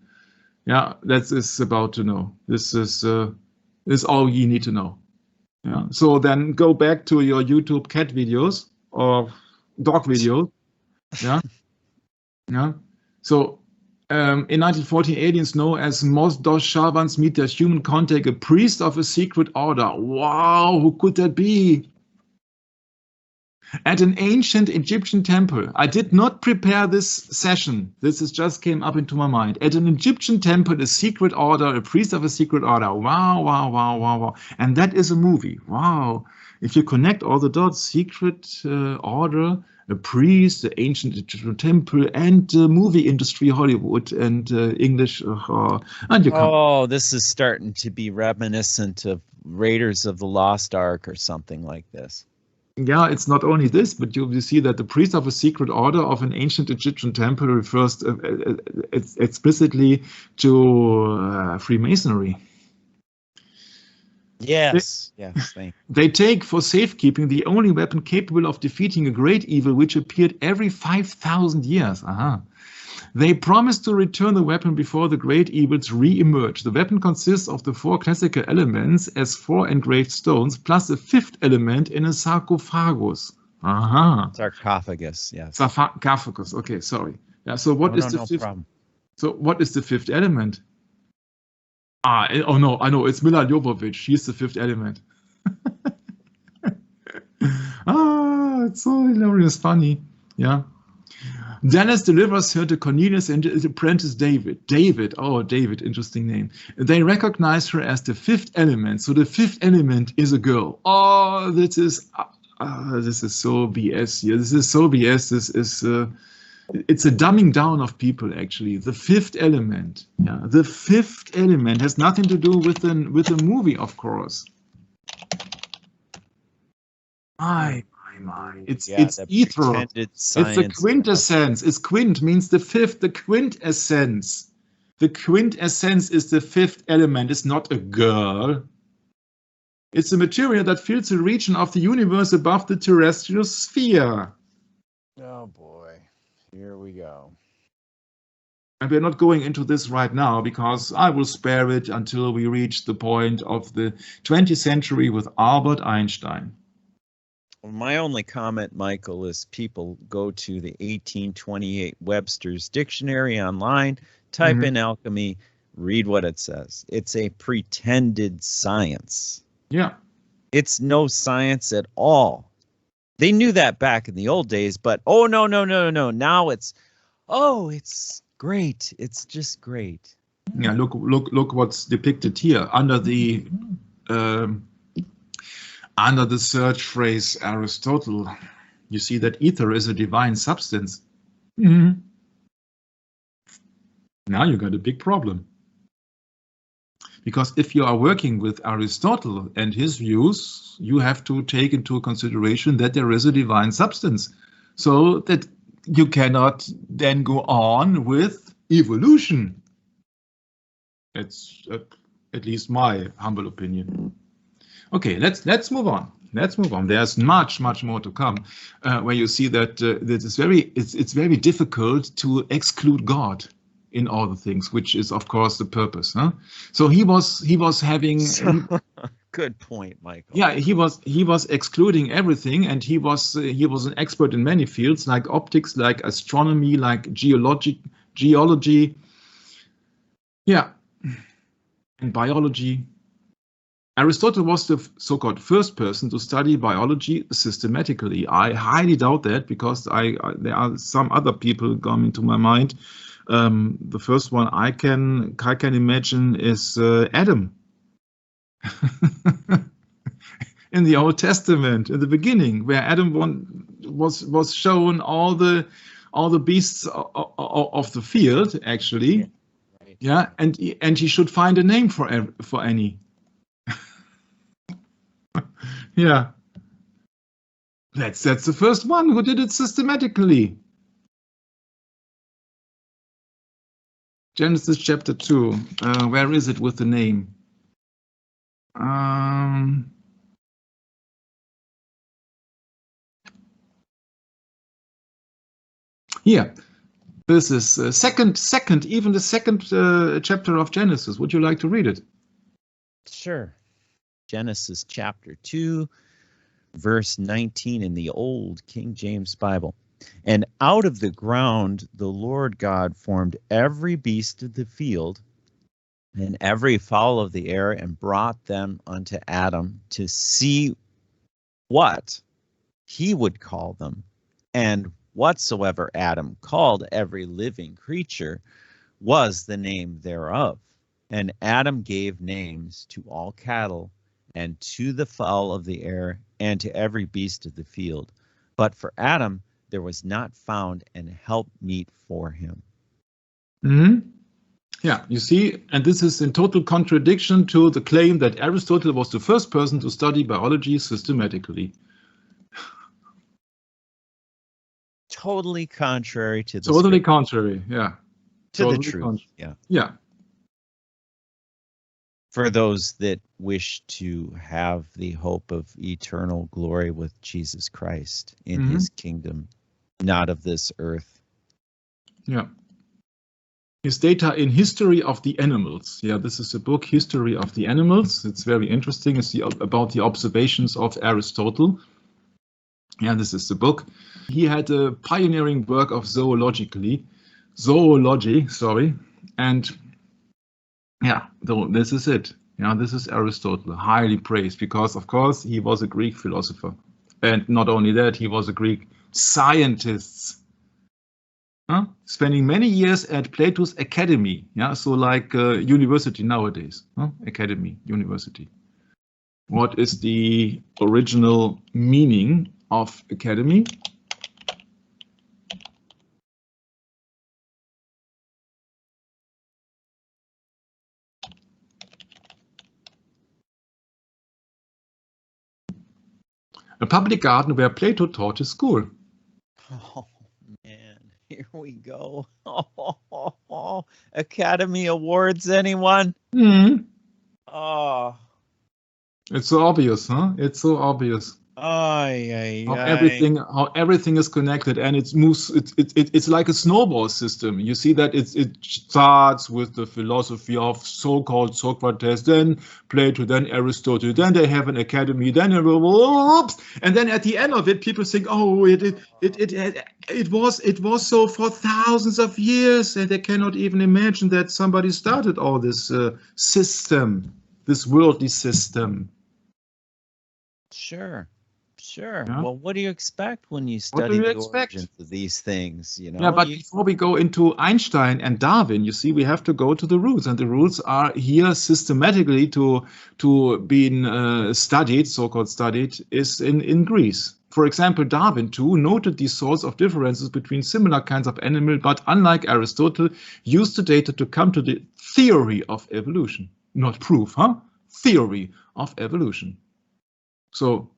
Yeah, that is about to know. This is all you need to know. Yeah. So then go back to your YouTube cat videos or dog videos. Yeah. Yeah. So in 1914, aliens known as Mos dos Shavans meet their human contact, a priest of a secret order. Wow, who could that be? At an ancient Egyptian temple. I did not prepare this session. This is just came up into my mind. At an Egyptian temple, a secret order, a priest of a secret order. Wow, wow, wow, wow, wow. And that is a movie. Wow. If you connect all the dots, secret order, a priest, the ancient Egyptian temple, and the movie industry, Hollywood, and English. And you
come. This is starting to be reminiscent of Raiders of the Lost Ark or something like this.
Yeah, it's not only this, but you see that the priest of a secret order of an ancient Egyptian temple refers explicitly to Freemasonry.
Yes, yes, thank you.
They take for safekeeping the only weapon capable of defeating a great evil which appeared every 5,000 years. Aha. They promise to return the weapon before the great evils re-emerge. The weapon consists of the 4 classical elements as 4 engraved stones, plus a 5th element in a sarcophagus. Aha.
Sarcophagus, yes.
Sarcophagus. Okay, sorry. Yeah. So what is the
no
5th?
problem.
So what is the 5th element? Oh no, I know. It's Mila Jovovich. She's the 5th element. It's so hilarious, funny. Yeah. Dennis delivers her to Cornelius and his apprentice David. David, interesting name. They recognize her as the 5th element. So the 5th element is a girl. Oh, this is so BS here. This is so BS. This is it's a dumbing down of people, actually. The 5th element. Yeah, the 5th element has nothing to do with the movie, of course. My. It's ether. It's the quintessence. It's quint means the 5th, the quintessence. The quintessence is the 5th element. It's not a girl. It's a material that fills the region of the universe above the terrestrial sphere.
Oh boy, here we go.
And we're not going into this right now because I will spare it until we reach the point of the 20th century with Albert Einstein.
My only comment, Michael, is people go to the 1828 Webster's Dictionary online, type in alchemy, read what it says. It's a pretended science.
Yeah.
It's no science at all. They knew that back in the old days, but no. Now it's great. It's just great.
Yeah, look what's depicted here under the search phrase Aristotle. You see that ether is a divine substance. Now you got a big problem. Because if you are working with Aristotle and his views, you have to take into consideration that there is a divine substance. So that you cannot then go on with evolution. That's at least my humble opinion. Okay, let's move on. There's much more to come, where you see that it's very difficult to exclude God in all the things, which is of course the purpose. Huh? So he was having.
Good point, Michael.
Yeah, he was excluding everything, and he was an expert in many fields like optics, like astronomy, like geology. Yeah, and biology. Aristotle was the so-called first person to study biology systematically. I highly doubt that because there are some other people coming to my mind. The first one I can imagine is Adam. In the Old Testament, in the beginning, where Adam was shown all the beasts of the field, actually. Yeah, and he should find a name for any. Yeah, that's the first one who did it systematically. Genesis chapter 2. Where is it with the name? Here. This is even the second chapter of Genesis. Would you like to read it?
Sure. Genesis chapter 2, verse 19 in the old King James Bible. And out of the ground the Lord God formed every beast of the field and every fowl of the air and brought them unto Adam to see what he would call them. And whatsoever Adam called every living creature was the name thereof. And Adam gave names to all cattle and to the fowl of the air and to every beast of the field. But for Adam there was not found an helpmeet for him.
Yeah, you see, and this is in total contradiction to the claim that Aristotle was the first person to study biology systematically.
Totally contrary to the
totally contrary, yeah.
To the truth, yeah.
Yeah.
For those that wish to have the hope of eternal glory with Jesus Christ in his kingdom, not of this earth.
Yeah. His data in History of the Animals. Yeah, this is a book, History of the Animals. It's very interesting. It's about the observations of Aristotle. Yeah, this is the book. He had a pioneering work of zoology, and yeah, this is it. Yeah, this is Aristotle, highly praised because, of course, he was a Greek philosopher, and not only that, he was a Greek scientist. Spending many years at Plato's academy, yeah, so like university nowadays, academy, university. What is the original meaning of academy? A public garden where Plato taught his school.
Oh man, here we go. Academy Awards, anyone? Oh.
It's so obvious, huh? It's so obvious. How everything is connected, and it moves. It's like a snowball system. You see that it starts with the philosophy of so-called Socrates, then Plato, then Aristotle, then they have an academy, then and then at the end of it, people think, oh, it was so for thousands of years, and they cannot even imagine that somebody started all this system, this worldly system.
Sure.
Yeah.
Well, what do you expect when you study the origins of these things? You know.
Yeah, but before we go into Einstein and Darwin, you see, we have to go to the roots, and the roots are here systematically to being studied, so-called studied, is in Greece. For example, Darwin too noted these sorts of differences between similar kinds of animal, but unlike Aristotle, used the data to come to the theory of evolution, not proof, theory of evolution. So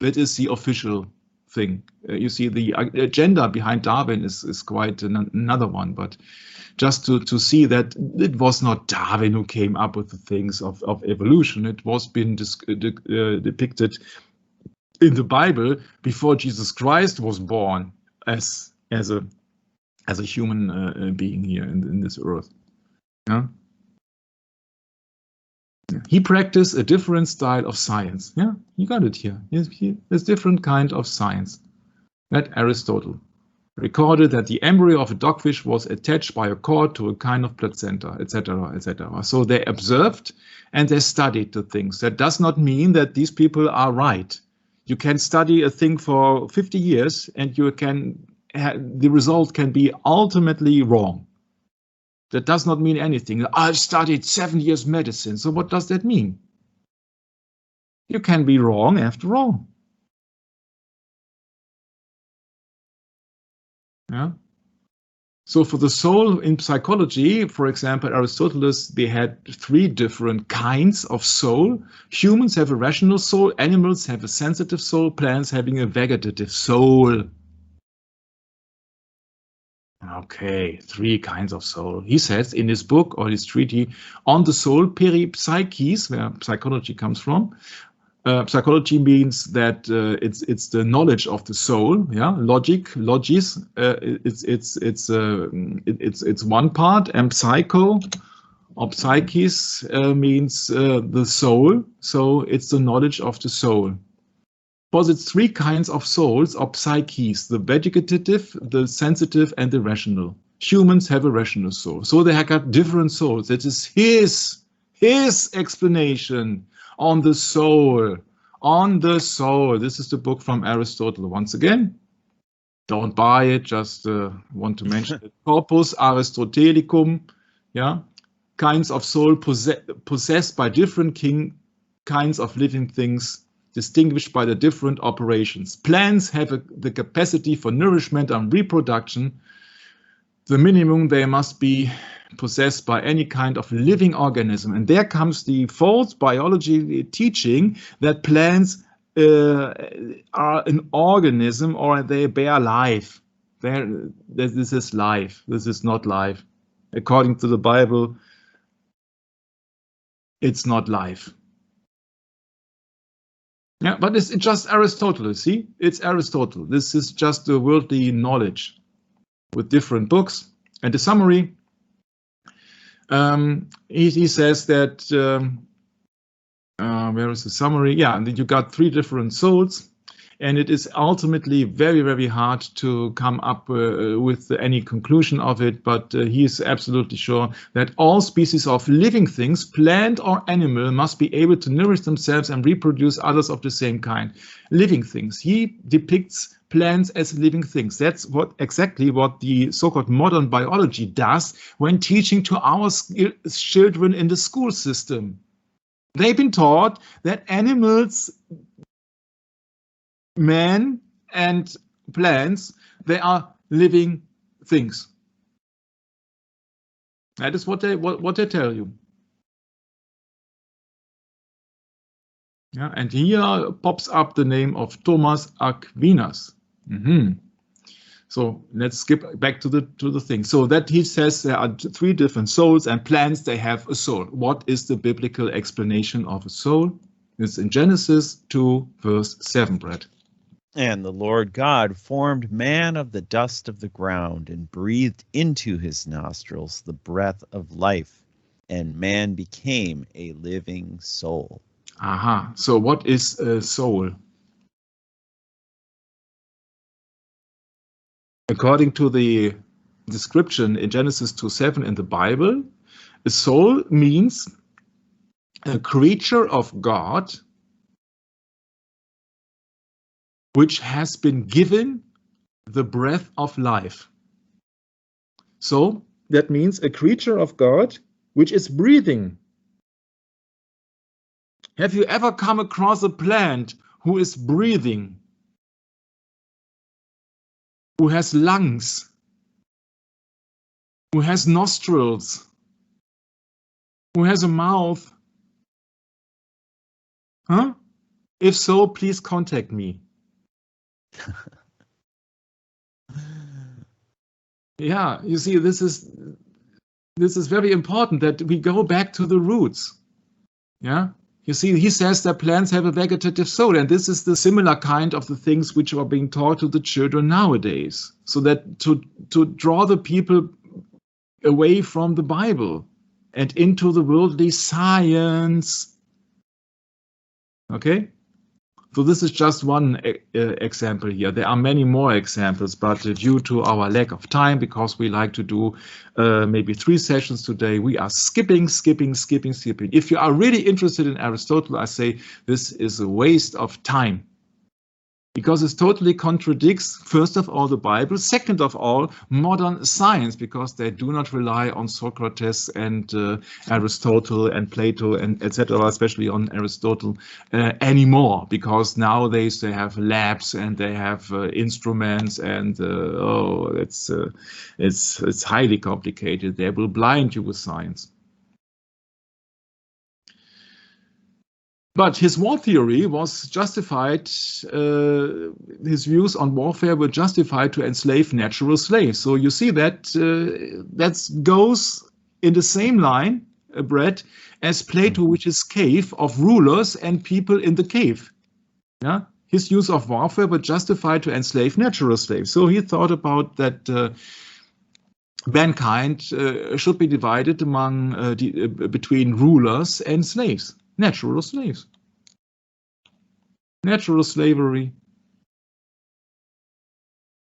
that is the official thing. You see, the agenda behind Darwin is quite another one, but just to see that it was not Darwin who came up with the things of evolution. It was been depicted in the Bible before Jesus Christ was born as a human being here in this earth. Yeah. He practiced a different style of science. Yeah, you got it here. There's different kind of science. That Aristotle recorded that the embryo of a dogfish was attached by a cord to a kind of placenta, etc., etc. So they observed and they studied the things. That does not mean that these people are right. You can study a thing for 50 years and you can the result can be ultimately wrong. That does not mean anything. I've studied 7 years medicine. So what does that mean? You can be wrong after all. Yeah. So for the soul in psychology, for example, Aristotle, they had 3 different kinds of soul. Humans have a rational soul, animals have a sensitive soul, plants having a vegetative soul. Okay, 3 kinds of soul. He says in his book or his treatise on the soul, peripsyches, where psychology comes from. Psychology means that it's the knowledge of the soul. Yeah, logis. It's one part, and psycho or psyches means the soul. So it's the knowledge of the soul. Because it's 3 kinds of souls or psyches, the vegetative, the sensitive, and the rational. Humans have a rational soul. So they have got different souls. That is his explanation on the soul. On the soul. This is the book from Aristotle. Once again, don't buy it, just want to mention it. Corpus Aristotelicum. Yeah, kinds of soul possessed by different kinds of living things, distinguished by the different operations. Plants have the capacity for nourishment and reproduction. The minimum they must be possessed by any kind of living organism. And there comes the false biology teaching that plants are an organism or they bear life. This is life. This is not life. According to the Bible, it's not life. Yeah, but it's just Aristotle, see? It's Aristotle. This is just the worldly knowledge with different books. And the summary, he says that, where is the summary? Yeah, and then you got 3 different souls. And it is ultimately very, very hard to come up with any conclusion of it, but he is absolutely sure that all species of living things, plant or animal, must be able to nourish themselves and reproduce others of the same kind. Living things. He depicts plants as living things. That's exactly what the so-called modern biology does when teaching to our children in the school system. They've been taught that animals, man and plants, they are living things. That is what they tell you. Yeah, and here pops up the name of Thomas Aquinas. So let's skip back to the thing. So that he says there are 3 different souls, and plants, they have a soul. What is the biblical explanation of a soul? It's in Genesis 2, verse 7, Brett.
And the Lord God formed man of the dust of the ground and breathed into his nostrils the breath of life, and man became a living soul.
Aha. So what is a soul? According to the description in Genesis 2:7 in the Bible, a soul means a creature of God which has been given the breath of life. So that means a creature of God which is breathing. Have you ever come across a plant who is breathing, who has lungs, who has nostrils, who has a mouth? Huh? If so, please contact me. Yeah, you see, this is very important that we go back to the roots. Yeah, you see, he says that plants have a vegetative soul, and this is the similar kind of the things which are being taught to the children nowadays, so that to draw the people away from the Bible and into the worldly science. Okay? So this is just one example here. There are many more examples, but due to our lack of time, because we like to do maybe 3 sessions today, we are skipping. If you are really interested in Aristotle, I say this is a waste of time, because it totally contradicts, first of all, the Bible, second of all, modern science, because they do not rely on Socrates and Aristotle and Plato and etc., especially on Aristotle anymore, because nowadays they have labs and they have instruments, and it's highly complicated. They will blind you with science. But his war theory was justified, his views on warfare were justified to enslave natural slaves. So you see that that goes in the same line, Brett, as Plato, which is cave of rulers and people in the cave. Yeah, his use of warfare were justified to enslave natural slaves. So he thought about that mankind should be divided among between rulers and slaves. Natural slaves. Natural slavery.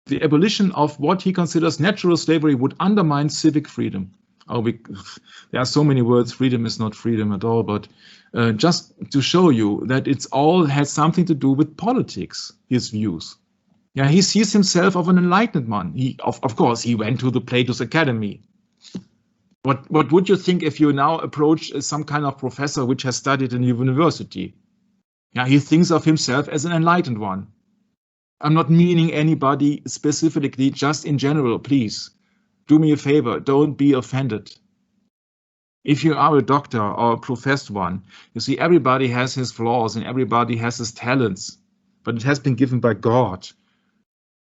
The abolition of what he considers natural slavery would undermine civic freedom. There are so many words. Freedom is not freedom at all, but just to show you that it's all has something to do with politics, his views. Yeah, he sees himself as an enlightened man. Of course, he went to the Plato's Academy. What would you think if you now approach some kind of professor which has studied in a university? Yeah, he thinks of himself as an enlightened one. I'm not meaning anybody specifically, just in general, please. Do me a favor, don't be offended. If you are a doctor or a professed one, you see, everybody has his flaws and everybody has his talents, but it has been given by God.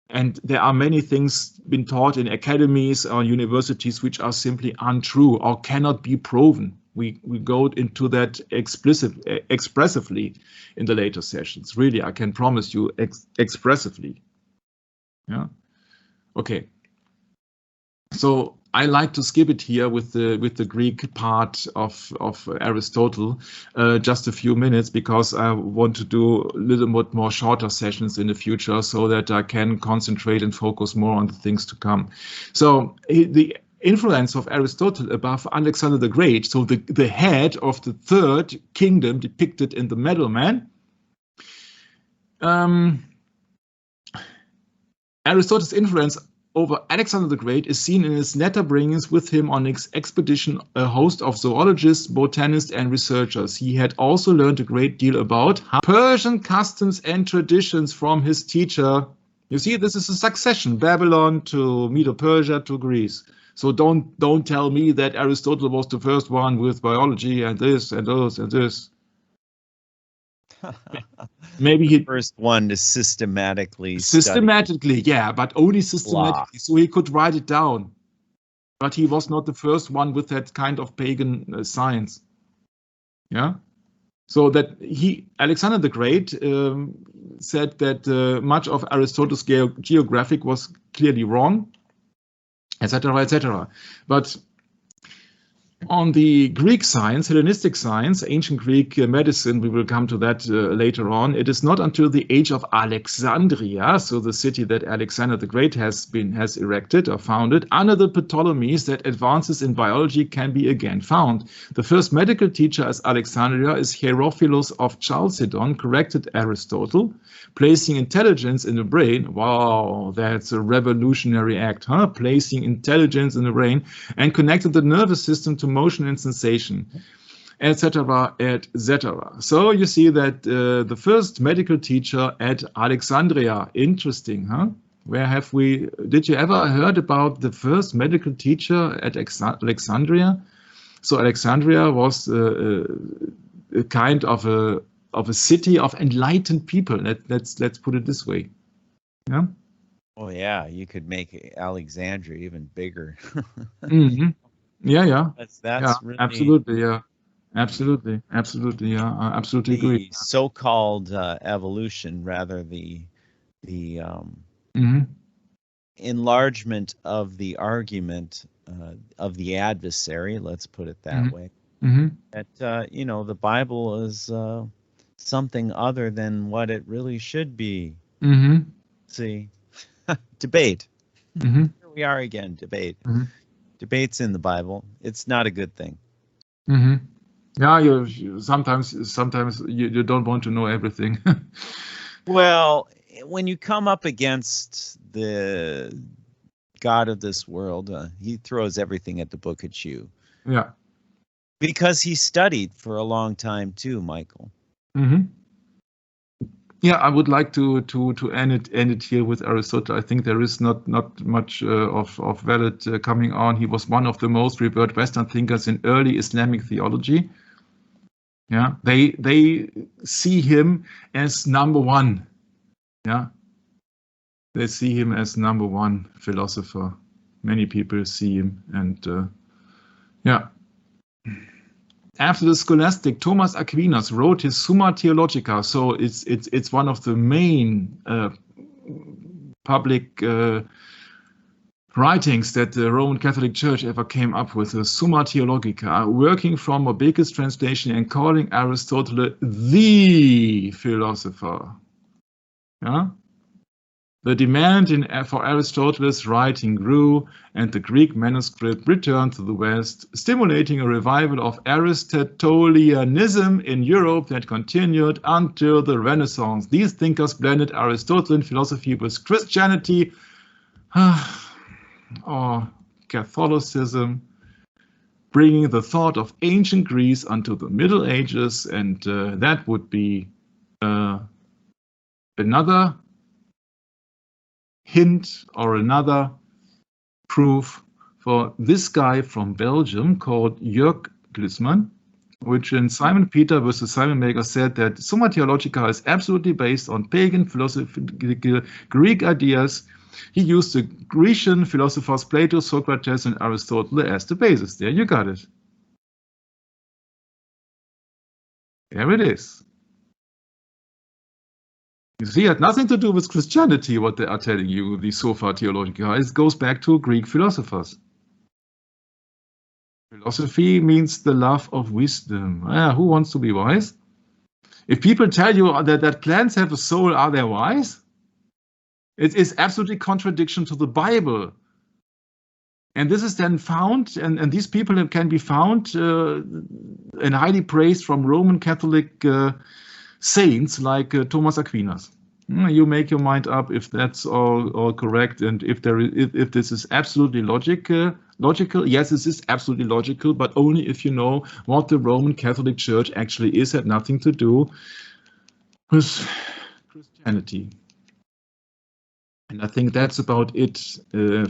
And there are many things been taught in academies or universities which are simply untrue or cannot be proven. we go into that expressively in the later sessions. Really, I can promise you expressively. Yeah. Okay. So I like to skip it here with the Greek part of Aristotle, just a few minutes, because I want to do a little bit more shorter sessions in the future so that I can concentrate and focus more on the things to come. So the influence of Aristotle above Alexander the Great, so the head of the third kingdom depicted in the middleman, Aristotle's influence over Alexander the Great is seen in his letter bringings with him on his expedition a host of zoologists, botanists, and researchers. He had also learned a great deal about Persian customs and traditions from his teacher. You see, this is a succession: Babylon to Medo-Persia to Greece. So don't tell me that Aristotle was the first one with biology and this and those and this. Maybe he
first one to systematically
study. Yeah, but only systematically, so he could write it down. But he was not the first one with that kind of pagan science. Yeah, so that Alexander the Great said that much of Aristotle's geographic was clearly wrong, etc., etc. But on the Greek science, Hellenistic science, ancient Greek medicine, we will come to that later on. It is not until the age of Alexandria, so the city that Alexander the Great has erected or founded under the Ptolemies, that advances in biology can be again found. The first medical teacher at Alexandria is Herophilus of Chalcedon, corrected Aristotle, placing intelligence in the brain. Wow, that's a revolutionary act, huh? Placing intelligence in the brain, and connected the nervous system to motion and sensation, etc., etc. So you see that the first medical teacher at Alexandria. Interesting, huh? Where have we? Did you ever heard about the first medical teacher at Alexandria? So Alexandria was a kind of a city of enlightened people. Let's put it this way. Yeah.
Oh yeah, you could make Alexandria even bigger.
Mm-hmm. Yeah.
That's
really, absolutely, yeah. Absolutely, yeah. I absolutely agree.
So-called evolution, rather the enlargement of the argument of the adversary. Let's put it that way. That the Bible is something other than what it really should be. See, debate. Here we are again, debate. Debates in the Bible. It's not a good thing.
Yeah, you sometimes you don't want to know everything.
Well, when you come up against the God of this world, he throws everything at the book at you.
Yeah.
Because he studied for a long time too, Michael.
Yeah, I would like to end it here with Aristotle. I think there is not much of valid coming on. He was one of the most revered Western thinkers in early Islamic theology. Yeah, they see him as number one. Yeah, they see him as number one philosopher. Many people see him, and yeah. After the scholastic, Thomas Aquinas wrote his Summa Theologica. So it's one of the main public writings that the Roman Catholic Church ever came up with, the Summa Theologica, working from Obeke's translation and calling Aristotle the philosopher. Yeah? The demand for Aristotle's writing grew, and the Greek manuscript returned to the West, stimulating a revival of Aristotelianism in Europe that continued until the Renaissance. These thinkers blended Aristotelian philosophy with Christianity or Catholicism, bringing the thought of ancient Greece unto the Middle Ages, and that would be another hint or another proof for this guy from Belgium called Jörg Glissman, which in Simon Peter versus Simon Maker said that Summa Theologica is absolutely based on pagan philosophical Greek ideas. He used the Grecian philosophers Plato, Socrates, and Aristotle as the basis. There you got it. There it is. You see, it had nothing to do with Christianity, what they are telling you, the so-far theological guys. It goes back to Greek philosophers. Philosophy means the love of wisdom. Who wants to be wise? If people tell you that plants have a soul, are they wise? It is absolutely contradiction to the Bible. And this is then found, and these people can be found and highly praised from Roman Catholic saints like Thomas Aquinas. You make your mind up if that's all correct, and if this is absolutely logical. Yes, this is absolutely logical, but only if you know what the Roman Catholic Church actually is. Had nothing to do with Christianity. And I think that's about it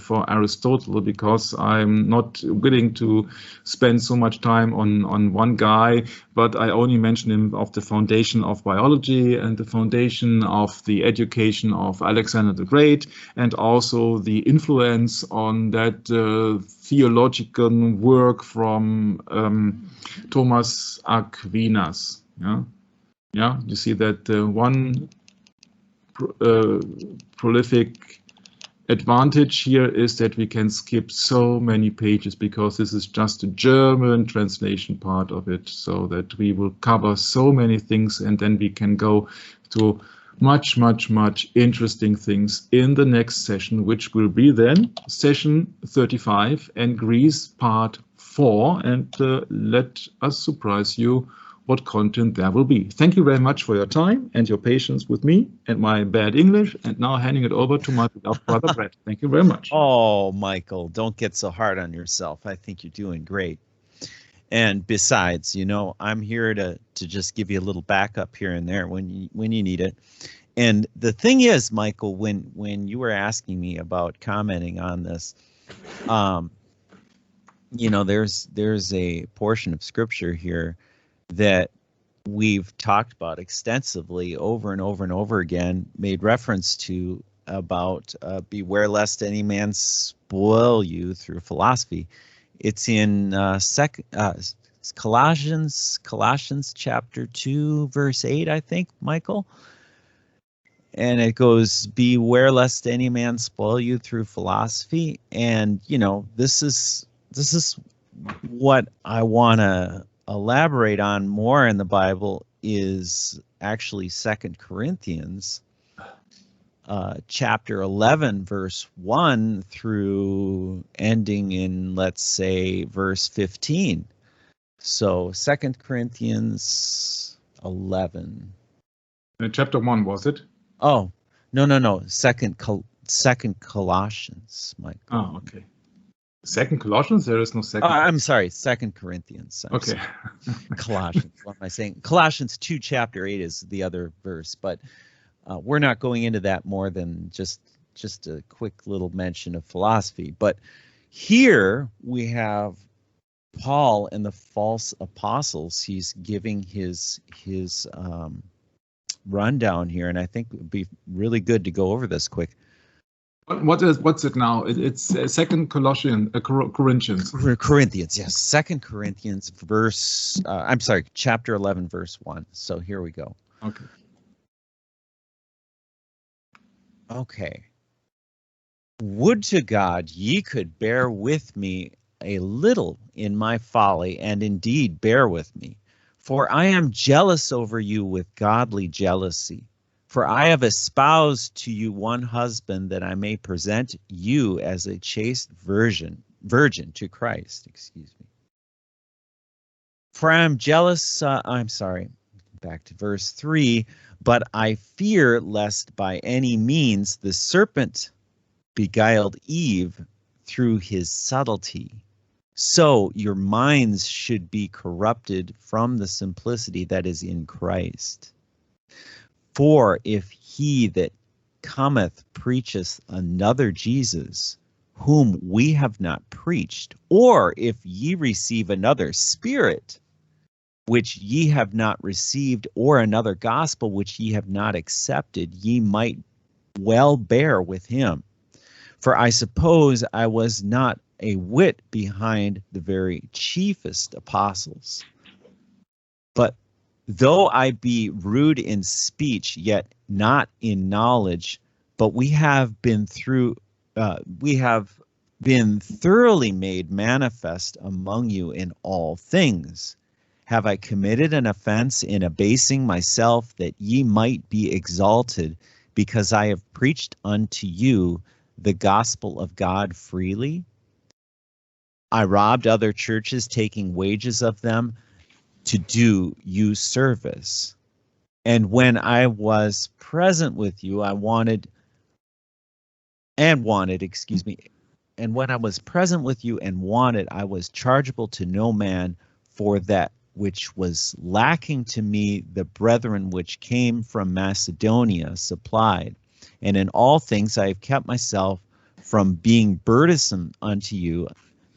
for Aristotle, because I'm not willing to spend so much time on one guy, but I only mention him of the foundation of biology and the foundation of the education of Alexander the Great, and also the influence on that theological work from Thomas Aquinas. Yeah, you see that one prolific advantage here is that we can skip so many pages, because this is just a German translation part of it, so that we will cover so many things, and then we can go to much interesting things in the next session, which will be then session 35 and Greece part 4, and let us surprise you what content there will be. Thank you very much for your time and your patience with me and my bad English, and now handing it over to my beloved brother Brett. Thank you very much.
Oh, Michael, don't get so hard on yourself. I think you're doing great. And besides, I'm here to just give you a little backup here and there when you need it. And the thing is, Michael, when you were asking me about commenting on this, there's a portion of scripture here that we've talked about extensively over and over and over again, made reference to about beware lest any man spoil you through philosophy. It's in Colossians chapter 2, verse 8, I think, Michael. And it goes, beware lest any man spoil you through philosophy. And, this is what I want to elaborate on more in the Bible is actually 2 Corinthians chapter 11, verse 1 through ending in, let's say, verse 15. So 2 Corinthians 11.
Chapter 1, was it?
Oh, no. Second Colossians, Mike.
Oh, okay. Second Colossians? There is no second.
I'm sorry, 2 Corinthians.
Okay.
Colossians. What am I saying? Colossians 2, chapter 8 is the other verse, but we're not going into that more than just a quick little mention of philosophy. But here we have Paul and the false apostles. He's giving his rundown here, and I think it would be really good to go over this quick.
What's it now? It's Second Corinthians.
Corinthians, yes. 2 Corinthians chapter 11, verse 1. So here we go. Okay. Would to God ye could bear with me a little in my folly, and indeed bear with me. For I am jealous over you with godly jealousy. For I have espoused to you one husband, that I may present you as a chaste virgin to Christ. Excuse me. For I am jealous, back to verse 3, but I fear lest by any means the serpent beguiled Eve through his subtlety. So your minds should be corrupted from the simplicity that is in Christ. For if he that cometh preacheth another Jesus, whom we have not preached, or if ye receive another spirit, which ye have not received, or another gospel which ye have not accepted, ye might well bear with him. For I suppose I was not a whit behind the very chiefest apostles. But Though I be rude in speech, yet not in knowledge, but we have been thoroughly made manifest among you in all things. Have I committed an offense in abasing myself, that ye might be exalted, because I have preached unto you the gospel of God freely? I robbed other churches, taking wages of them to do you service. And when I was present with you, and when I was present with you and wanted, I was chargeable to no man, for that which was lacking to me, the brethren which came from Macedonia supplied. And in all things I have kept myself from being burdensome unto you,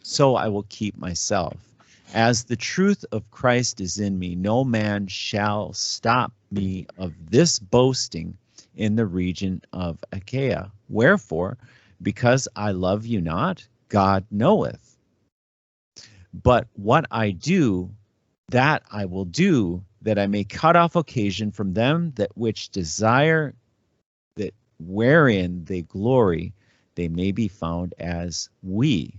so I will keep myself. As the truth of Christ is in me, no man shall stop me of this boasting in the region of Achaia. Wherefore, because I love you not, God knoweth. But what I do, that I will do, that I may cut off occasion from them that which desire that wherein they glory, they may be found as we.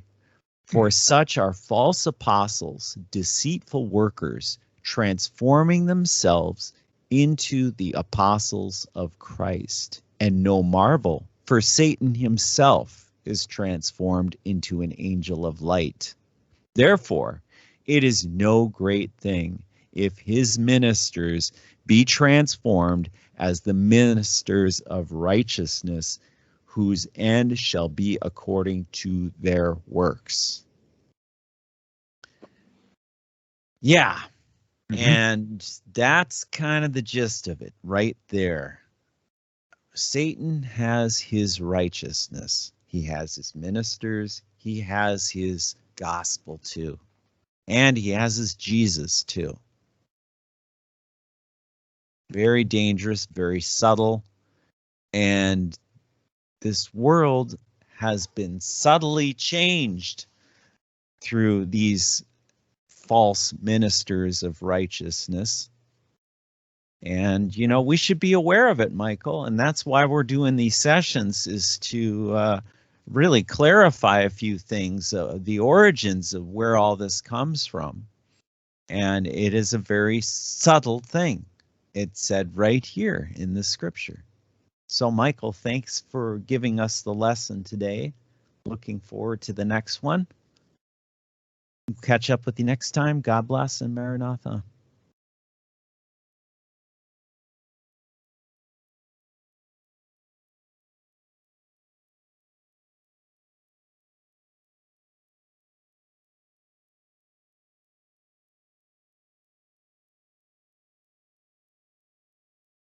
For such are false apostles, deceitful workers, transforming themselves into the apostles of Christ. And no marvel, for Satan himself is transformed into an angel of light. Therefore, it is no great thing if his ministers be transformed as the ministers of righteousness, whose end shall be according to their works. Yeah, and that's kind of the gist of it right there. Satan has his righteousness. He has his ministers. He has his gospel too. And he has his Jesus too. Very dangerous, very subtle. And this world has been subtly changed through these false ministers of righteousness. And, you know, we should be aware of it, Michael. And that's why we're doing these sessions, is to really clarify a few things, the origins of where all this comes from. And it is a very subtle thing. It's said right here in the scripture. So, Michael, thanks for giving us the lesson today. Looking forward to the next one. Catch up with you next time. God bless and Maranatha.